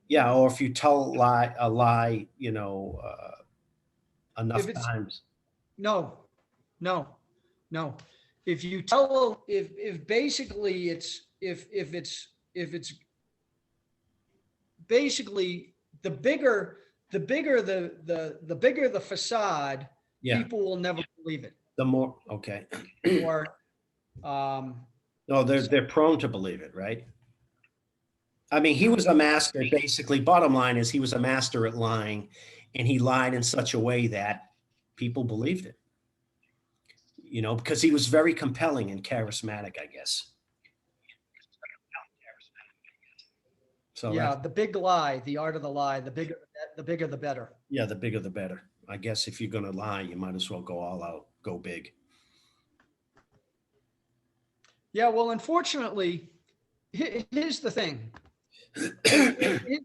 yeah, or if you tell a lie, you know, enough times. No. If you tell, if basically it's basically the bigger the facade, people will never believe it. The more, okay. Or no, they're prone to believe it, right? I mean, he was a master, basically. Bottom line is he was a master at lying, and he lied in such a way that people believed it. You know, because he was very compelling and charismatic, I guess. So Yeah, that's, the big lie, the art of the lie, the bigger the better. yeah, the bigger the better. I guess if you're going to lie, you might as well go all out, go big. Yeah, well, unfortunately, here's the thing. It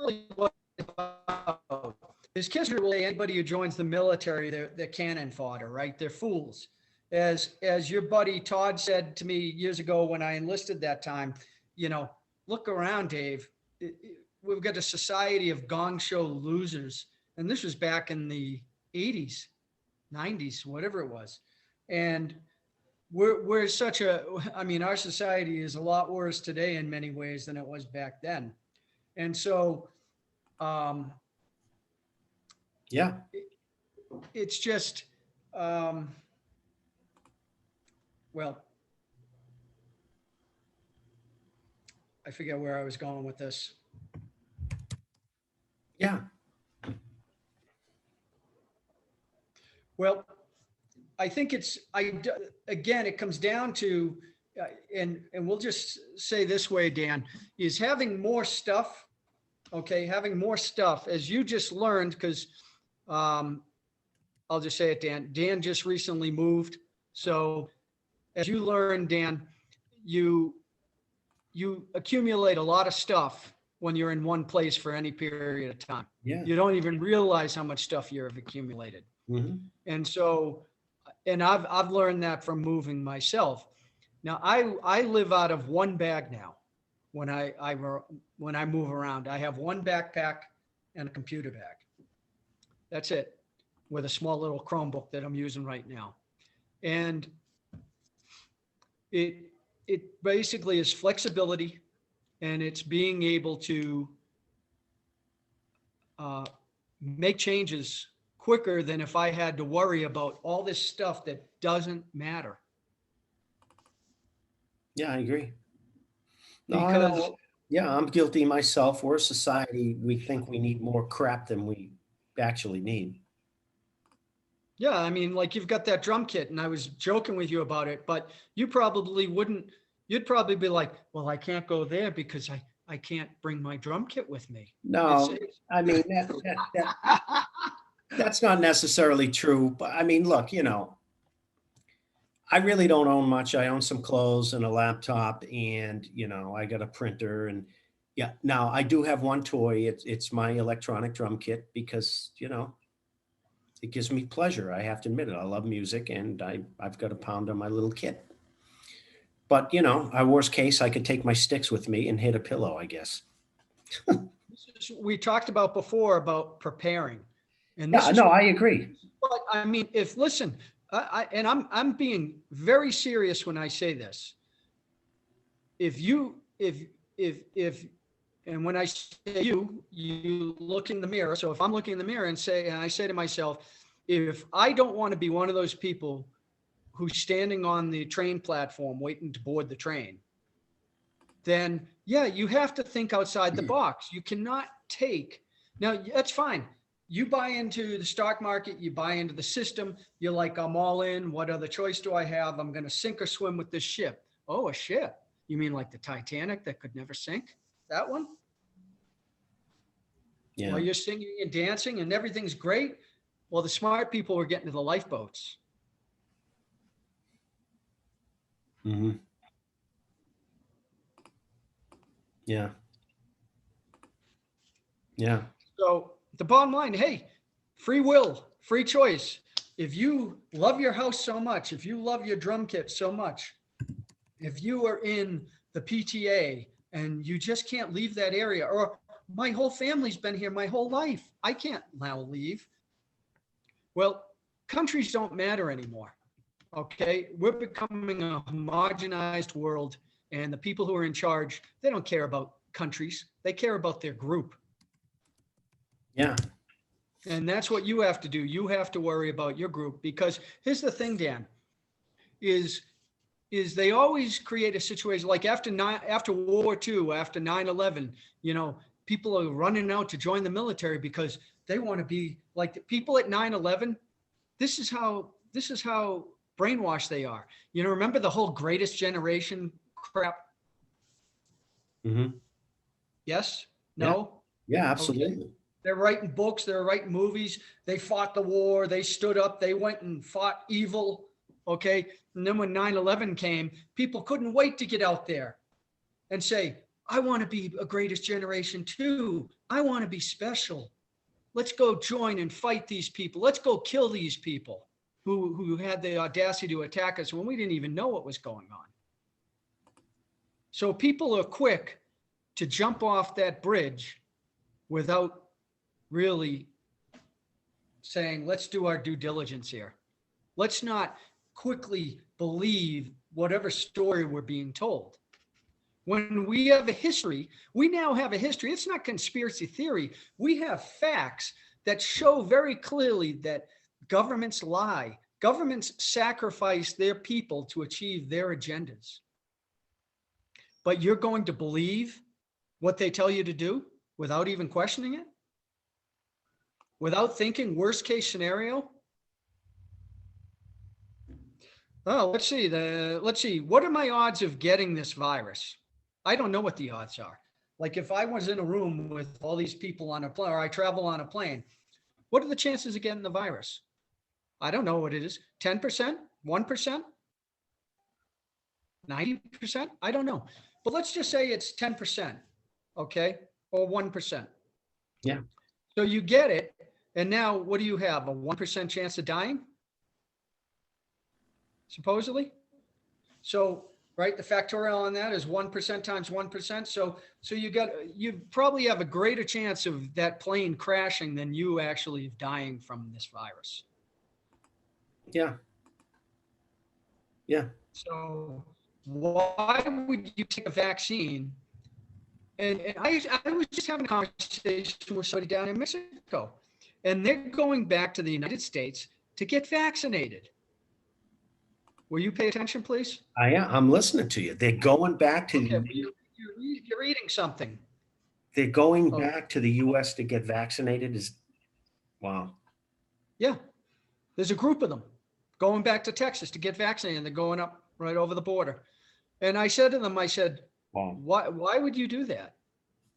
really what it's about. Is kids really anybody who joins the military, they're cannon fodder, right? They're fools. As your buddy Todd said to me years ago when I enlisted that time, you know, look around, Dave. We've got a society of gong show losers, and this was back in the 80s, 90s, whatever it was, and we're such a. I mean, our society is a lot worse today in many ways than it was back then, and so. Yeah. It's just, um, well, I forget where I was going with this. Yeah. Well, I think again, it comes down to, and we'll just say this way, Dan, is having more stuff. Okay, having more stuff, as you just learned, because I'll just say it, Dan. Dan just recently moved, so as you learned, Dan, you accumulate a lot of stuff when you're in one place for any period of time. Yeah. You don't even realize how much stuff you've accumulated. Mm-hmm. And so, and I've learned that from moving myself. Now I live out of one bag now. When I move around, I have one backpack and a computer bag. That's it, with a small little Chromebook that I'm using right now. And it basically is flexibility, and it's being able to make changes quicker than if I had to worry about all this stuff that doesn't matter. Yeah, I agree. No, I Because, know. Yeah, I'm guilty myself. We're a society. We think we need more crap than we actually need. yeah, I mean, like you've got that drum kit, and I was joking with you about it, but you probably wouldn't, you'd probably be like, well, I can't go there because I can't bring my drum kit with me. No, I mean, that's not necessarily true. But I mean, look, I really don't own much. I own some clothes and a laptop, and I got a printer, and yeah. Now I do have one toy. It's my electronic drum kit because it gives me pleasure. I have to admit it. I love music, and I've got a pound on my little kit. But worst case, I could take my sticks with me and hit a pillow, I guess. We talked about before about preparing, and Yeah, no, I agree. but I mean, listen, and I'm being very serious when I say this. If and when I say you look in the mirror. So if I'm looking in the mirror and I say to myself, if I don't want to be one of those people who's standing on the train platform waiting to board the train, then yeah, you have to think outside the box. You cannot now that's fine. You buy into the stock market, you buy into the system. You're like, I'm all in. What other choice do I have? I'm going to sink or swim with this ship. Oh, a ship. You mean like the Titanic that could never sink? That one? Yeah. While you're singing and dancing and everything's great. Well, the smart people were getting to the lifeboats. Mm-hmm. Yeah. Yeah. So the bottom line, hey, free will, free choice. If you love your house so much, if you love your drum kit so much, if you are in the PTA and you just can't leave that area, or my whole family's been here my whole life, I can't now leave. Well, countries don't matter anymore. Okay. We're becoming a homogenized world, and the people who are in charge, they don't care about countries. They care about their group. Yeah. And that's what you have to do. You have to worry about your group, because here's the thing, Dan, is they always create a situation like after World War II, after 9/11, people are running out to join the military because they want to be like the people at 9/11. This is how brainwashed they are. Remember the whole greatest generation crap? Mm-hmm. Yes? Yeah. No? Yeah, Okay. absolutely. They're writing books, they're writing movies, they fought the war, they stood up, they went and fought evil. Okay. And then when 9/11 came, people couldn't wait to get out there and say, I want to be a greatest generation too. I want to be special. Let's go join and fight these people. Let's go kill these people who had the audacity to attack us when we didn't even know what was going on. So people are quick to jump off that bridge without really saying, let's do our due diligence here. Let's not quickly believe whatever story we're being told. When we have a history, we now have a history. It's not conspiracy theory. We have facts that show very clearly that governments lie. Governments sacrifice their people to achieve their agendas. But you're going to believe what they tell you to do without even questioning it? Without thinking worst case scenario? Oh, let's see. What are my odds of getting this virus? I don't know what the odds are. Like if I was in a room with all these people on a plane, or I travel on a plane, what are the chances of getting the virus? I don't know what it is. 10%, 1%, 90%? I don't know. But let's just say it's 10%, okay? Or 1%. Yeah. So you get it. And now what do you have? A 1% chance of dying? Supposedly? So, right, the factorial on that is 1% times 1%. So you probably have a greater chance of that plane crashing than you actually dying from this virus. Yeah. Yeah. So why would you take a vaccine? And I was just having a conversation with somebody down in Mexico, and they're going back to the United States to get vaccinated. Will you pay attention, please? I am. I'm listening to you. They're going back to Okay, you're reading something. they're going back to the US to get vaccinated. Wow. Yeah. There's a group of them going back to Texas to get vaccinated, and they're going up right over the border. And I said to them, I said, Wow. why would you do that?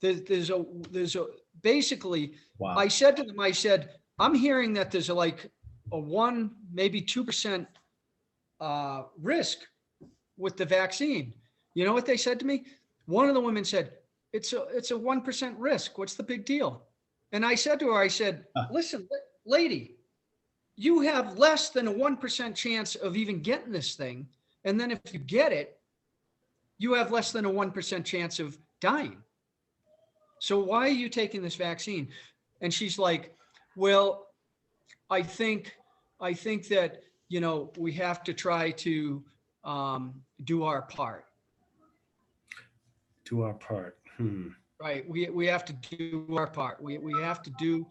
There's a basically, Wow. I said to them, I said, I'm hearing that there's like a 1, maybe 2% risk with the vaccine. You know what they said to me? One of the women said, it's a 1% risk. What's the big deal? And I said to her, I said, listen, lady, you have less than a 1% chance of even getting this thing. And then if you get it, you have less than a 1% chance of dying. So why are you taking this vaccine? And she's like, well, I think that, you know, we have to try to do our part. Do our part. Right. We have to do our part. We have to do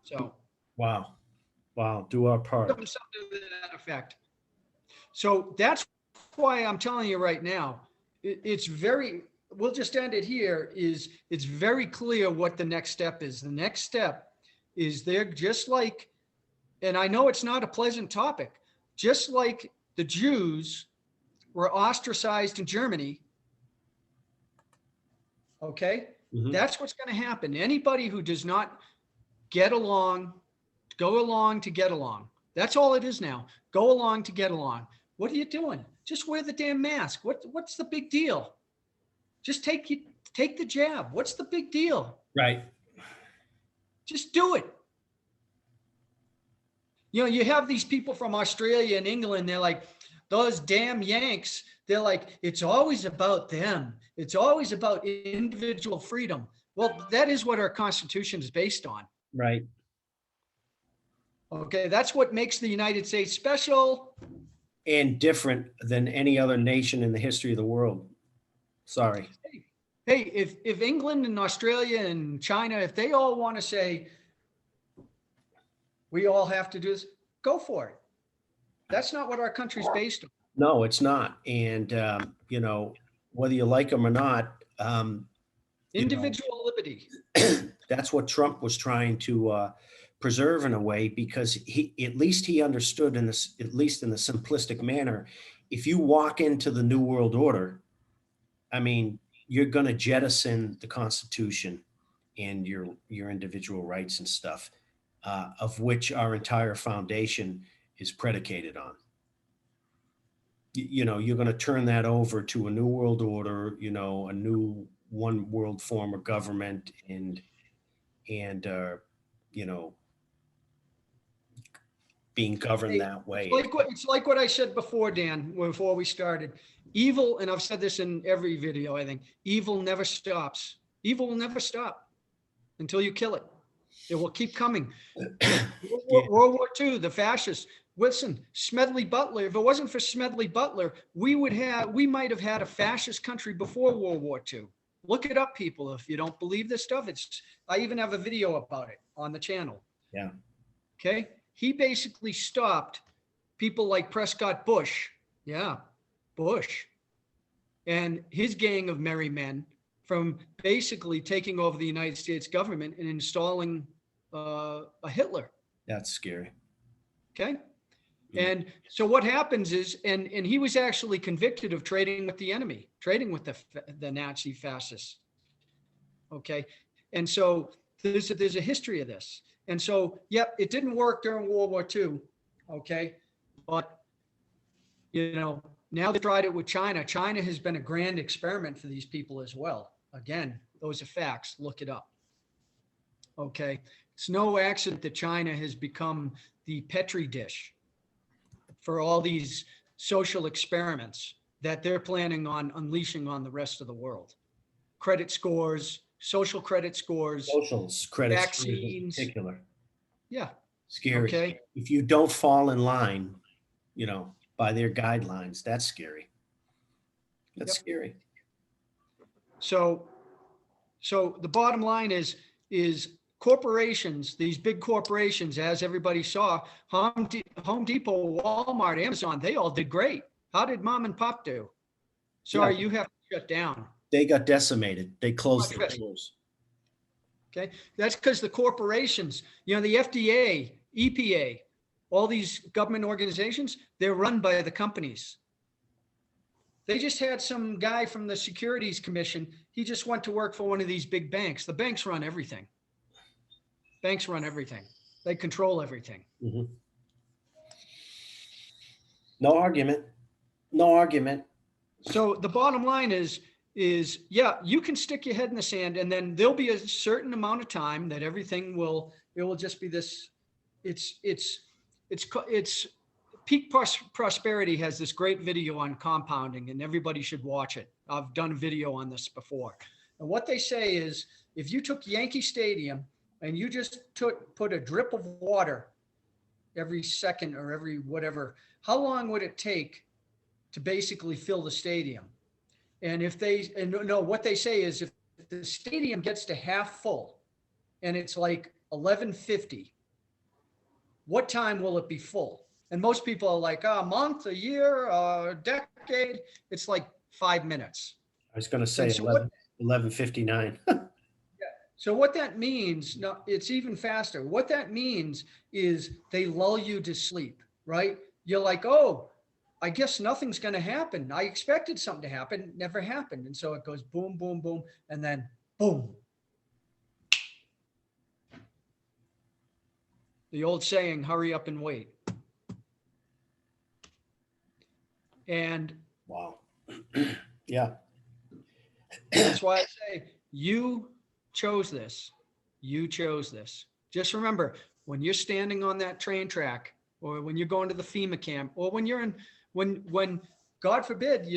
so. Wow. Wow. Do our part. Something to that effect. So that's why I'm telling you right now, we'll just end it here, it's very clear what the next step is. The next step is they're just like, and I know it's not a pleasant topic, just like the Jews were ostracized in Germany. Okay. Mm-hmm. That's what's going to happen. Anybody who does not get along, go along to get along. That's all it is now. Go along to get along. What are you doing? Just wear the damn mask. What's the big deal? Just take the jab. What's the big deal? Right. Just do it. You know, you have these people from Australia and England. They're like, those damn Yanks. They're like, it's always about them. It's always about individual freedom. Well, that is what our Constitution is based on. Right. Okay, that's what makes the United States special. And different than any other nation in the history of the world. Sorry. Hey, if England and Australia and China, if they all want to say, we all have to do this, go for it. That's not what our country's based on. No, it's not. And, you know, whether you like them or not, individual liberty. That's what Trump was trying to preserve in a way, because at least he understood in this, at least in the simplistic manner, if you walk into the New World Order, I mean, you're going to jettison the Constitution and your individual rights and stuff, of which our entire foundation is predicated on. You're going to turn that over to a new world order, a new one world form of government, and you know, being governed that way. It's like what I said before, Dan, before we started. Evil, and I've said this in every video, I think, evil never stops. Evil will never stop until you kill it. It will keep coming. World War II, the fascists. Listen, Smedley Butler, if it wasn't for Smedley Butler, we might have had a fascist country before World War II. Look it up, people, if you don't believe this stuff. I even have a video about it on the channel. Yeah. Okay. He basically stopped people like Prescott Bush. Yeah. Bush and his gang of merry men from basically taking over the United States government and installing a Hitler. That's scary. Okay. And so what happens is, and he was actually convicted of trading with the enemy, trading with the Nazi fascists. Okay. And so there's a history of this. And so, yep, it didn't work during World War II. Okay. But, now they tried it with China. China has been a grand experiment for these people as well. Again, those are facts. Look it up. Okay. It's no accident that China has become the Petri dish for all these social experiments that they're planning on unleashing on the rest of the world. Credit scores, social credit scores, vaccines. In particular. Yeah. Scary. Okay. If you don't fall in line, by their guidelines, that's scary. That's scary. So the bottom line is corporations, these big corporations, as everybody saw, Home Depot, Walmart, Amazon, they all did great. How did mom and pop do? Sorry, you have to shut down. They got decimated. They closed their doors. Okay. That's because the corporations, the FDA, EPA, all these government organizations, they're run by the companies. They just had some guy from the Securities Commission. He just went to work for one of these big banks. The banks run everything. Banks run everything. They control everything. Mm-hmm. No argument. No argument. So the bottom line is, yeah, you can stick your head in the sand, and then there'll be a certain amount of time that it will just be this. It's Peak Prosperity has this great video on compounding, and everybody should watch it. I've done a video on this before. And what they say is, if you took Yankee Stadium and you just put a drip of water every second or every whatever, how long would it take to basically fill the stadium? And what they say is, if the stadium gets to half full and it's like 11:50, what time will it be full? And most people are like, a month, a year, a decade. It's like 5 minutes. I was going to say 11:59. So what that means, no, it's even faster. What that means is they lull you to sleep, right? You're like, oh, I guess nothing's going to happen. I expected something to happen. Never happened. And so it goes boom, boom, boom, and then boom. The old saying, hurry up and wait. And wow. Yeah. That's why I say you chose this. You chose this. Just remember, when you're standing on that train track, or when you're going to the FEMA camp, or when you're when God forbid,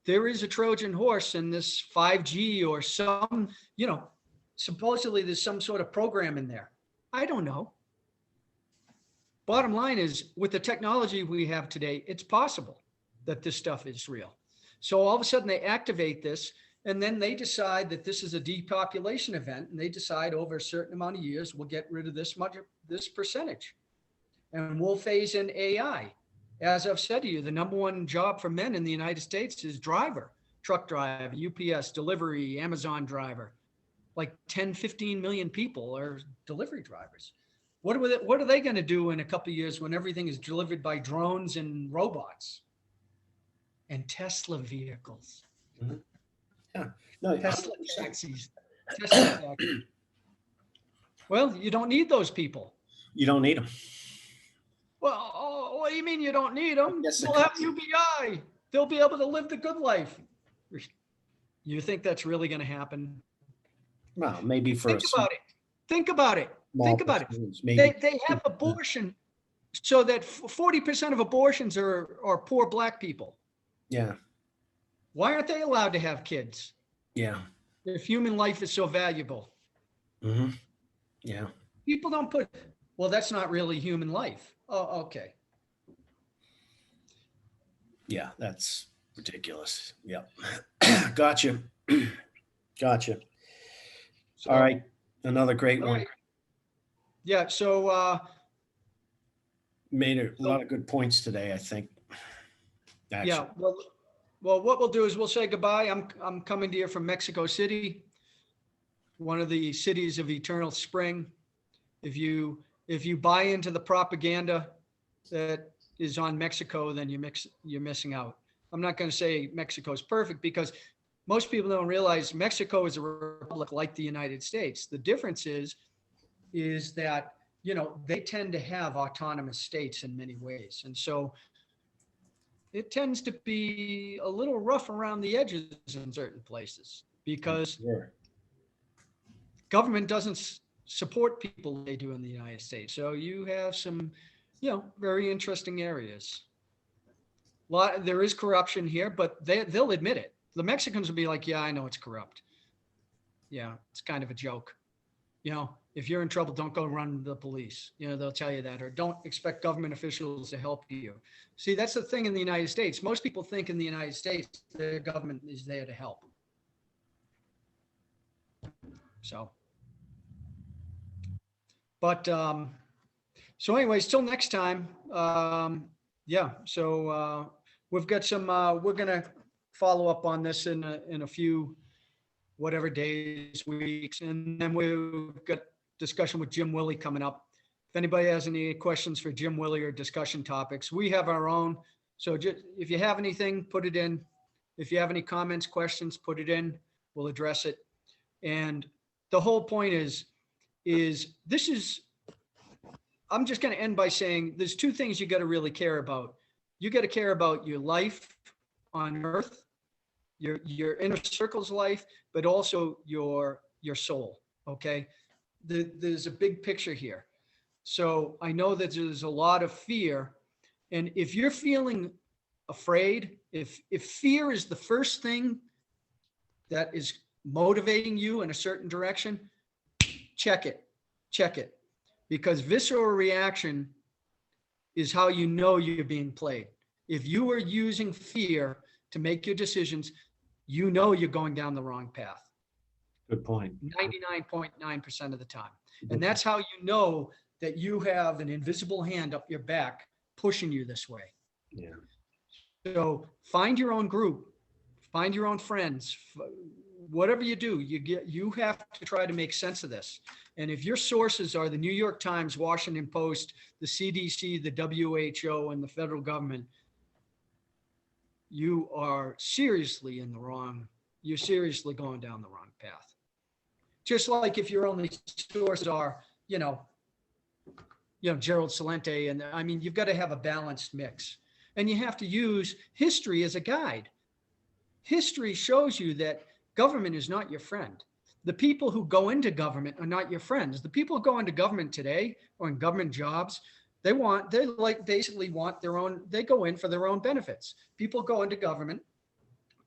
there is a Trojan horse in this 5G or some, supposedly there's some sort of program in there. I don't know. Bottom line is, with the technology we have today, it's possible that this stuff is real. So all of a sudden they activate this, and then they decide that this is a depopulation event, and they decide over a certain amount of years, we'll get rid of this percentage, and we'll phase in AI. As I've said to you, the number one job for men in the United States is driver, truck driver, UPS, delivery, Amazon driver. Like 10, 15 million people are delivery drivers. What are they going to do in a couple of years when everything is delivered by drones and robots and Tesla vehicles? Mm-hmm. Yeah. No, Tesla 100%. taxis. Tesla taxis. Well, you don't need those people. You don't need them. Well, oh, what do you mean you don't need them? Yes, We'll have UBI. They'll be able to live the good life. You think that's really going to happen? Well, maybe for Think about it. Think about it. Think about it. Maybe. They have abortion so that 40% of abortions are poor black people. Yeah. Why aren't they allowed to have kids Yeah. if human life is so valuable? Mm-hmm. Yeah. People don't put, well, that's not really human life. Oh, okay. Yeah, that's ridiculous. Yep. Gotcha. Gotcha. So, All right. Another great all one. right. Yeah. So, Made a lot of good points today, I think. Actually. yeah. Well, what we'll do is we'll say goodbye. I'm coming to you from Mexico City, one of the cities of eternal spring. If you buy into the propaganda that is on Mexico, then you're missing out. I'm not going to say Mexico is perfect because most people don't realize Mexico is a republic like the United States. The difference is that, they tend to have autonomous states in many ways. And so it tends to be a little rough around the edges in certain places because government doesn't support people they do in the United States. So you have some, very interesting areas. There is corruption here, but they'll admit it. The Mexicans will be like, yeah, I know it's corrupt. Yeah, it's kind of a joke. If you're in trouble, don't go run the police. They'll tell you that, or don't expect government officials to help you. See, that's the thing in the United States. Most people think in the United States, the government is there to help. So, but, so anyways, till next time. Yeah. So, we've got some, we're going to follow up on this in a few, whatever days, weeks. And then we've got discussion with Jim Willie coming up. If anybody has any questions for Jim Willie or discussion topics, we have our own. So just, if you have anything, put it in. If you have any comments, questions, put it in. We'll address it. And the whole point is I'm just going to end by saying there's two things you got to really care about. You got to care about your life on earth, your inner circle's life, but also your soul. Okay. There's a big picture here. So I know that there's a lot of fear. And if you're feeling afraid, if fear is the first thing that is motivating you in a certain direction, check it. Because visceral reaction is how you know you're being played. If you are using fear to make your decisions, you know you're going down the wrong path. Good point. 99.9% of the time. And that's how you know that you have an invisible hand up your back pushing you this way. Yeah. So find your own group, find your own friends, whatever you do, you have to try to make sense of this. And if your sources are the New York Times, Washington Post, the CDC, the WHO, and the federal government, you are seriously you're seriously going down the wrong path. Just like if your only sources are, Gerald Celente, and I mean, you've got to have a balanced mix. And you have to use history as a guide. History shows you that government is not your friend. The people who go into government are not your friends. The people who go into government today or in government jobs, they basically want their own, they go in for their own benefits. People go into government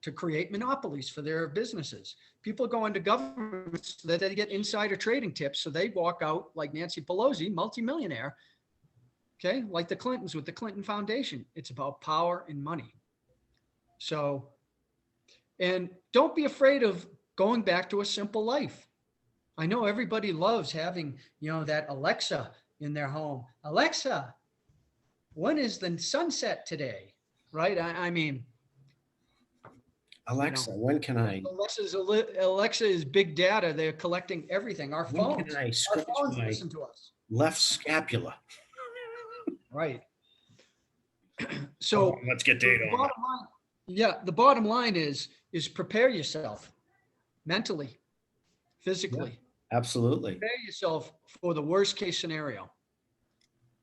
to create monopolies for their businesses. People go into government so that they get insider trading tips. So they walk out like Nancy Pelosi, multimillionaire, okay, like the Clintons with the Clinton Foundation. It's about power and money. So, and don't be afraid of going back to a simple life. I know everybody loves having, that Alexa in their home. Alexa, when is the sunset today? Right? I mean, Alexa, when can I? Alexa is big data. They're collecting everything. Our phones. When can I scratch my listen to us. left scapula? Right. So let's get data on that. The bottom line is prepare yourself. mentally, physically. Absolutely. Prepare yourself for the worst case scenario.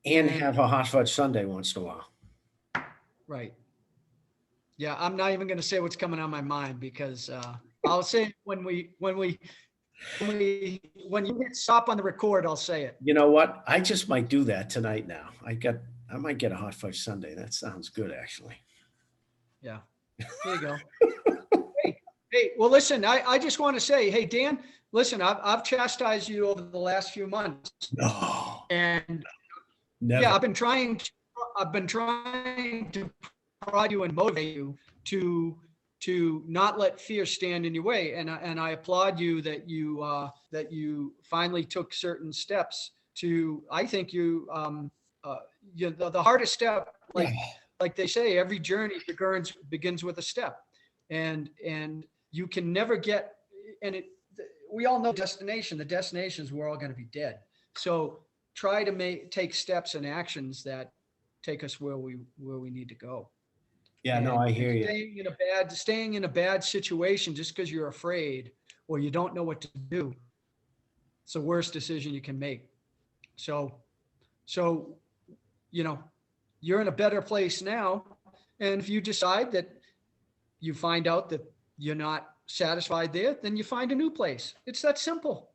And have a hot fudge sundae once in a while. Right. Yeah, I'm not even going to say what's coming on my mind because I'll say it when you hit stop on the record, I'll say it. You know what? I just might do that tonight now. I might get a hot fudge sundae. That sounds good, actually. Yeah. There you go. Hey, well, listen, I just want to say, hey, Dan, listen, I've chastised you over the last few months. No, And never. yeah, I've been trying to prod you and motivate you to not let fear stand in your way. And I applaud you that you finally took certain steps to, I think the hardest step, like they say, every journey begins with a step, and you can never get, we all know destination. The destination is we're all going to be dead. So try to take steps and actions that take us where we need to go. Yeah, no, I hear you. Staying in a bad situation just because you're afraid or you don't know what to do, it's the worst decision you can make. So you're in a better place now, and if you decide that you find out that you're not satisfied there, then you find a new place. It's that simple.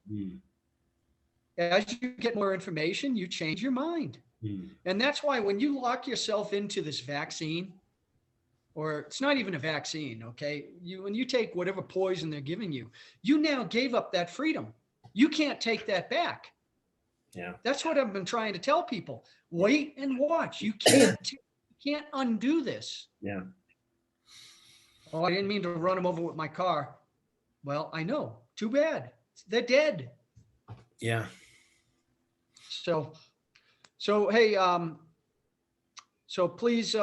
As you get more information, you change your mind. And that's why when you lock yourself into this vaccine, or it's not even a vaccine, okay? When you take whatever poison they're giving you, you now gave up that freedom. You can't take that back. Yeah. That's what I've been trying to tell people. Wait and watch. You can't undo this. Yeah. Oh, I didn't mean to run them over with my car. Well, I know. Too bad. They're dead. Yeah. So hey, so please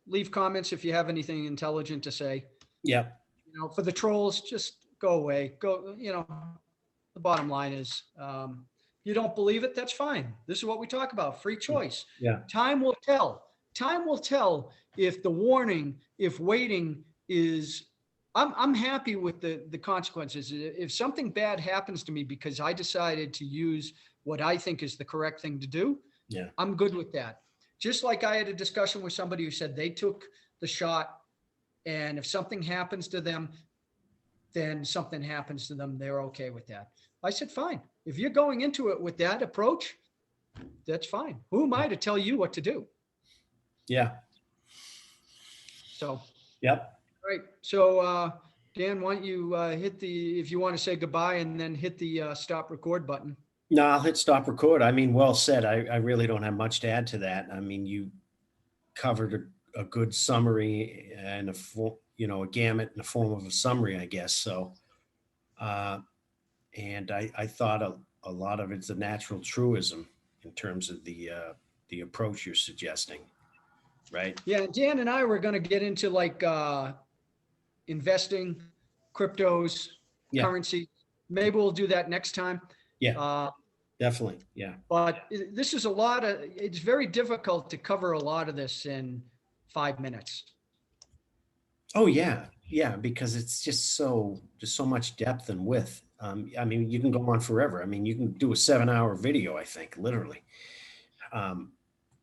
leave comments if you have anything intelligent to say. Yeah. For the trolls, just go away. The bottom line is, you don't believe it, that's fine. This is what we talk about, free choice. Yeah. Time will tell. Time will tell if waiting is, I'm happy with the consequences. If something bad happens to me because I decided to use what I think is the correct thing to do, I'm good with that. Just like I had a discussion with somebody who said they took the shot, and if something happens to them, then something happens to them. They're okay with that. I said, fine. If you're going into it with that approach, that's fine. Who am I to tell you what to do? Yeah. So. Yep. All right. So, Dan, why don't you if you want to say goodbye, and then hit the stop record button. No, I'll hit stop record. I mean, well said. I really don't have much to add to that. I mean, you covered a good summary and a gamut in the form of a summary, I guess. So, and I thought a lot of it's a natural truism in terms of the approach you're suggesting, right? Yeah, Dan and I were going to get into like investing, cryptos, currency. Maybe we'll do that next time. Yeah. Definitely. Yeah. But this is it's very difficult to cover a lot of this in 5 minutes. Oh yeah. Yeah. Because it's just so much depth and width. I mean, you can go on forever. I mean, you can do a 7-hour video, I think, literally.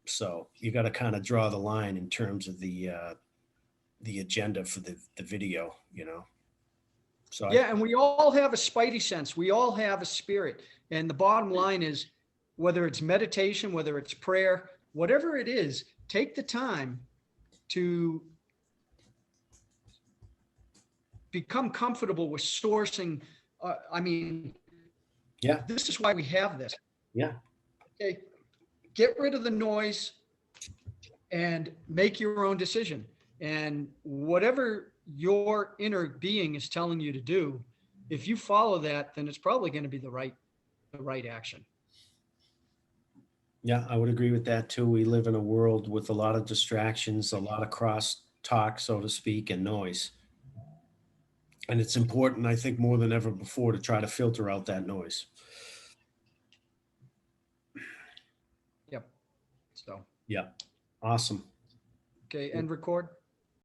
So you got to kind of draw the line in terms of the agenda for the video, So and we all have a spidey sense. We all have a spirit. And the bottom line is, whether it's meditation, whether it's prayer, whatever it is, take the time to become comfortable with sourcing. This is why we have this. Yeah. Okay. Get rid of the noise and make your own decision. And whatever your inner being is telling you to do, if you follow that, then it's probably going to be the right action. Yeah, I would agree with that too. We live in a world with a lot of distractions, a lot of cross talk, so to speak, and noise. And it's important, I think, more than ever before to try to filter out that noise. Yep. So. Yeah. Awesome. Okay. End record.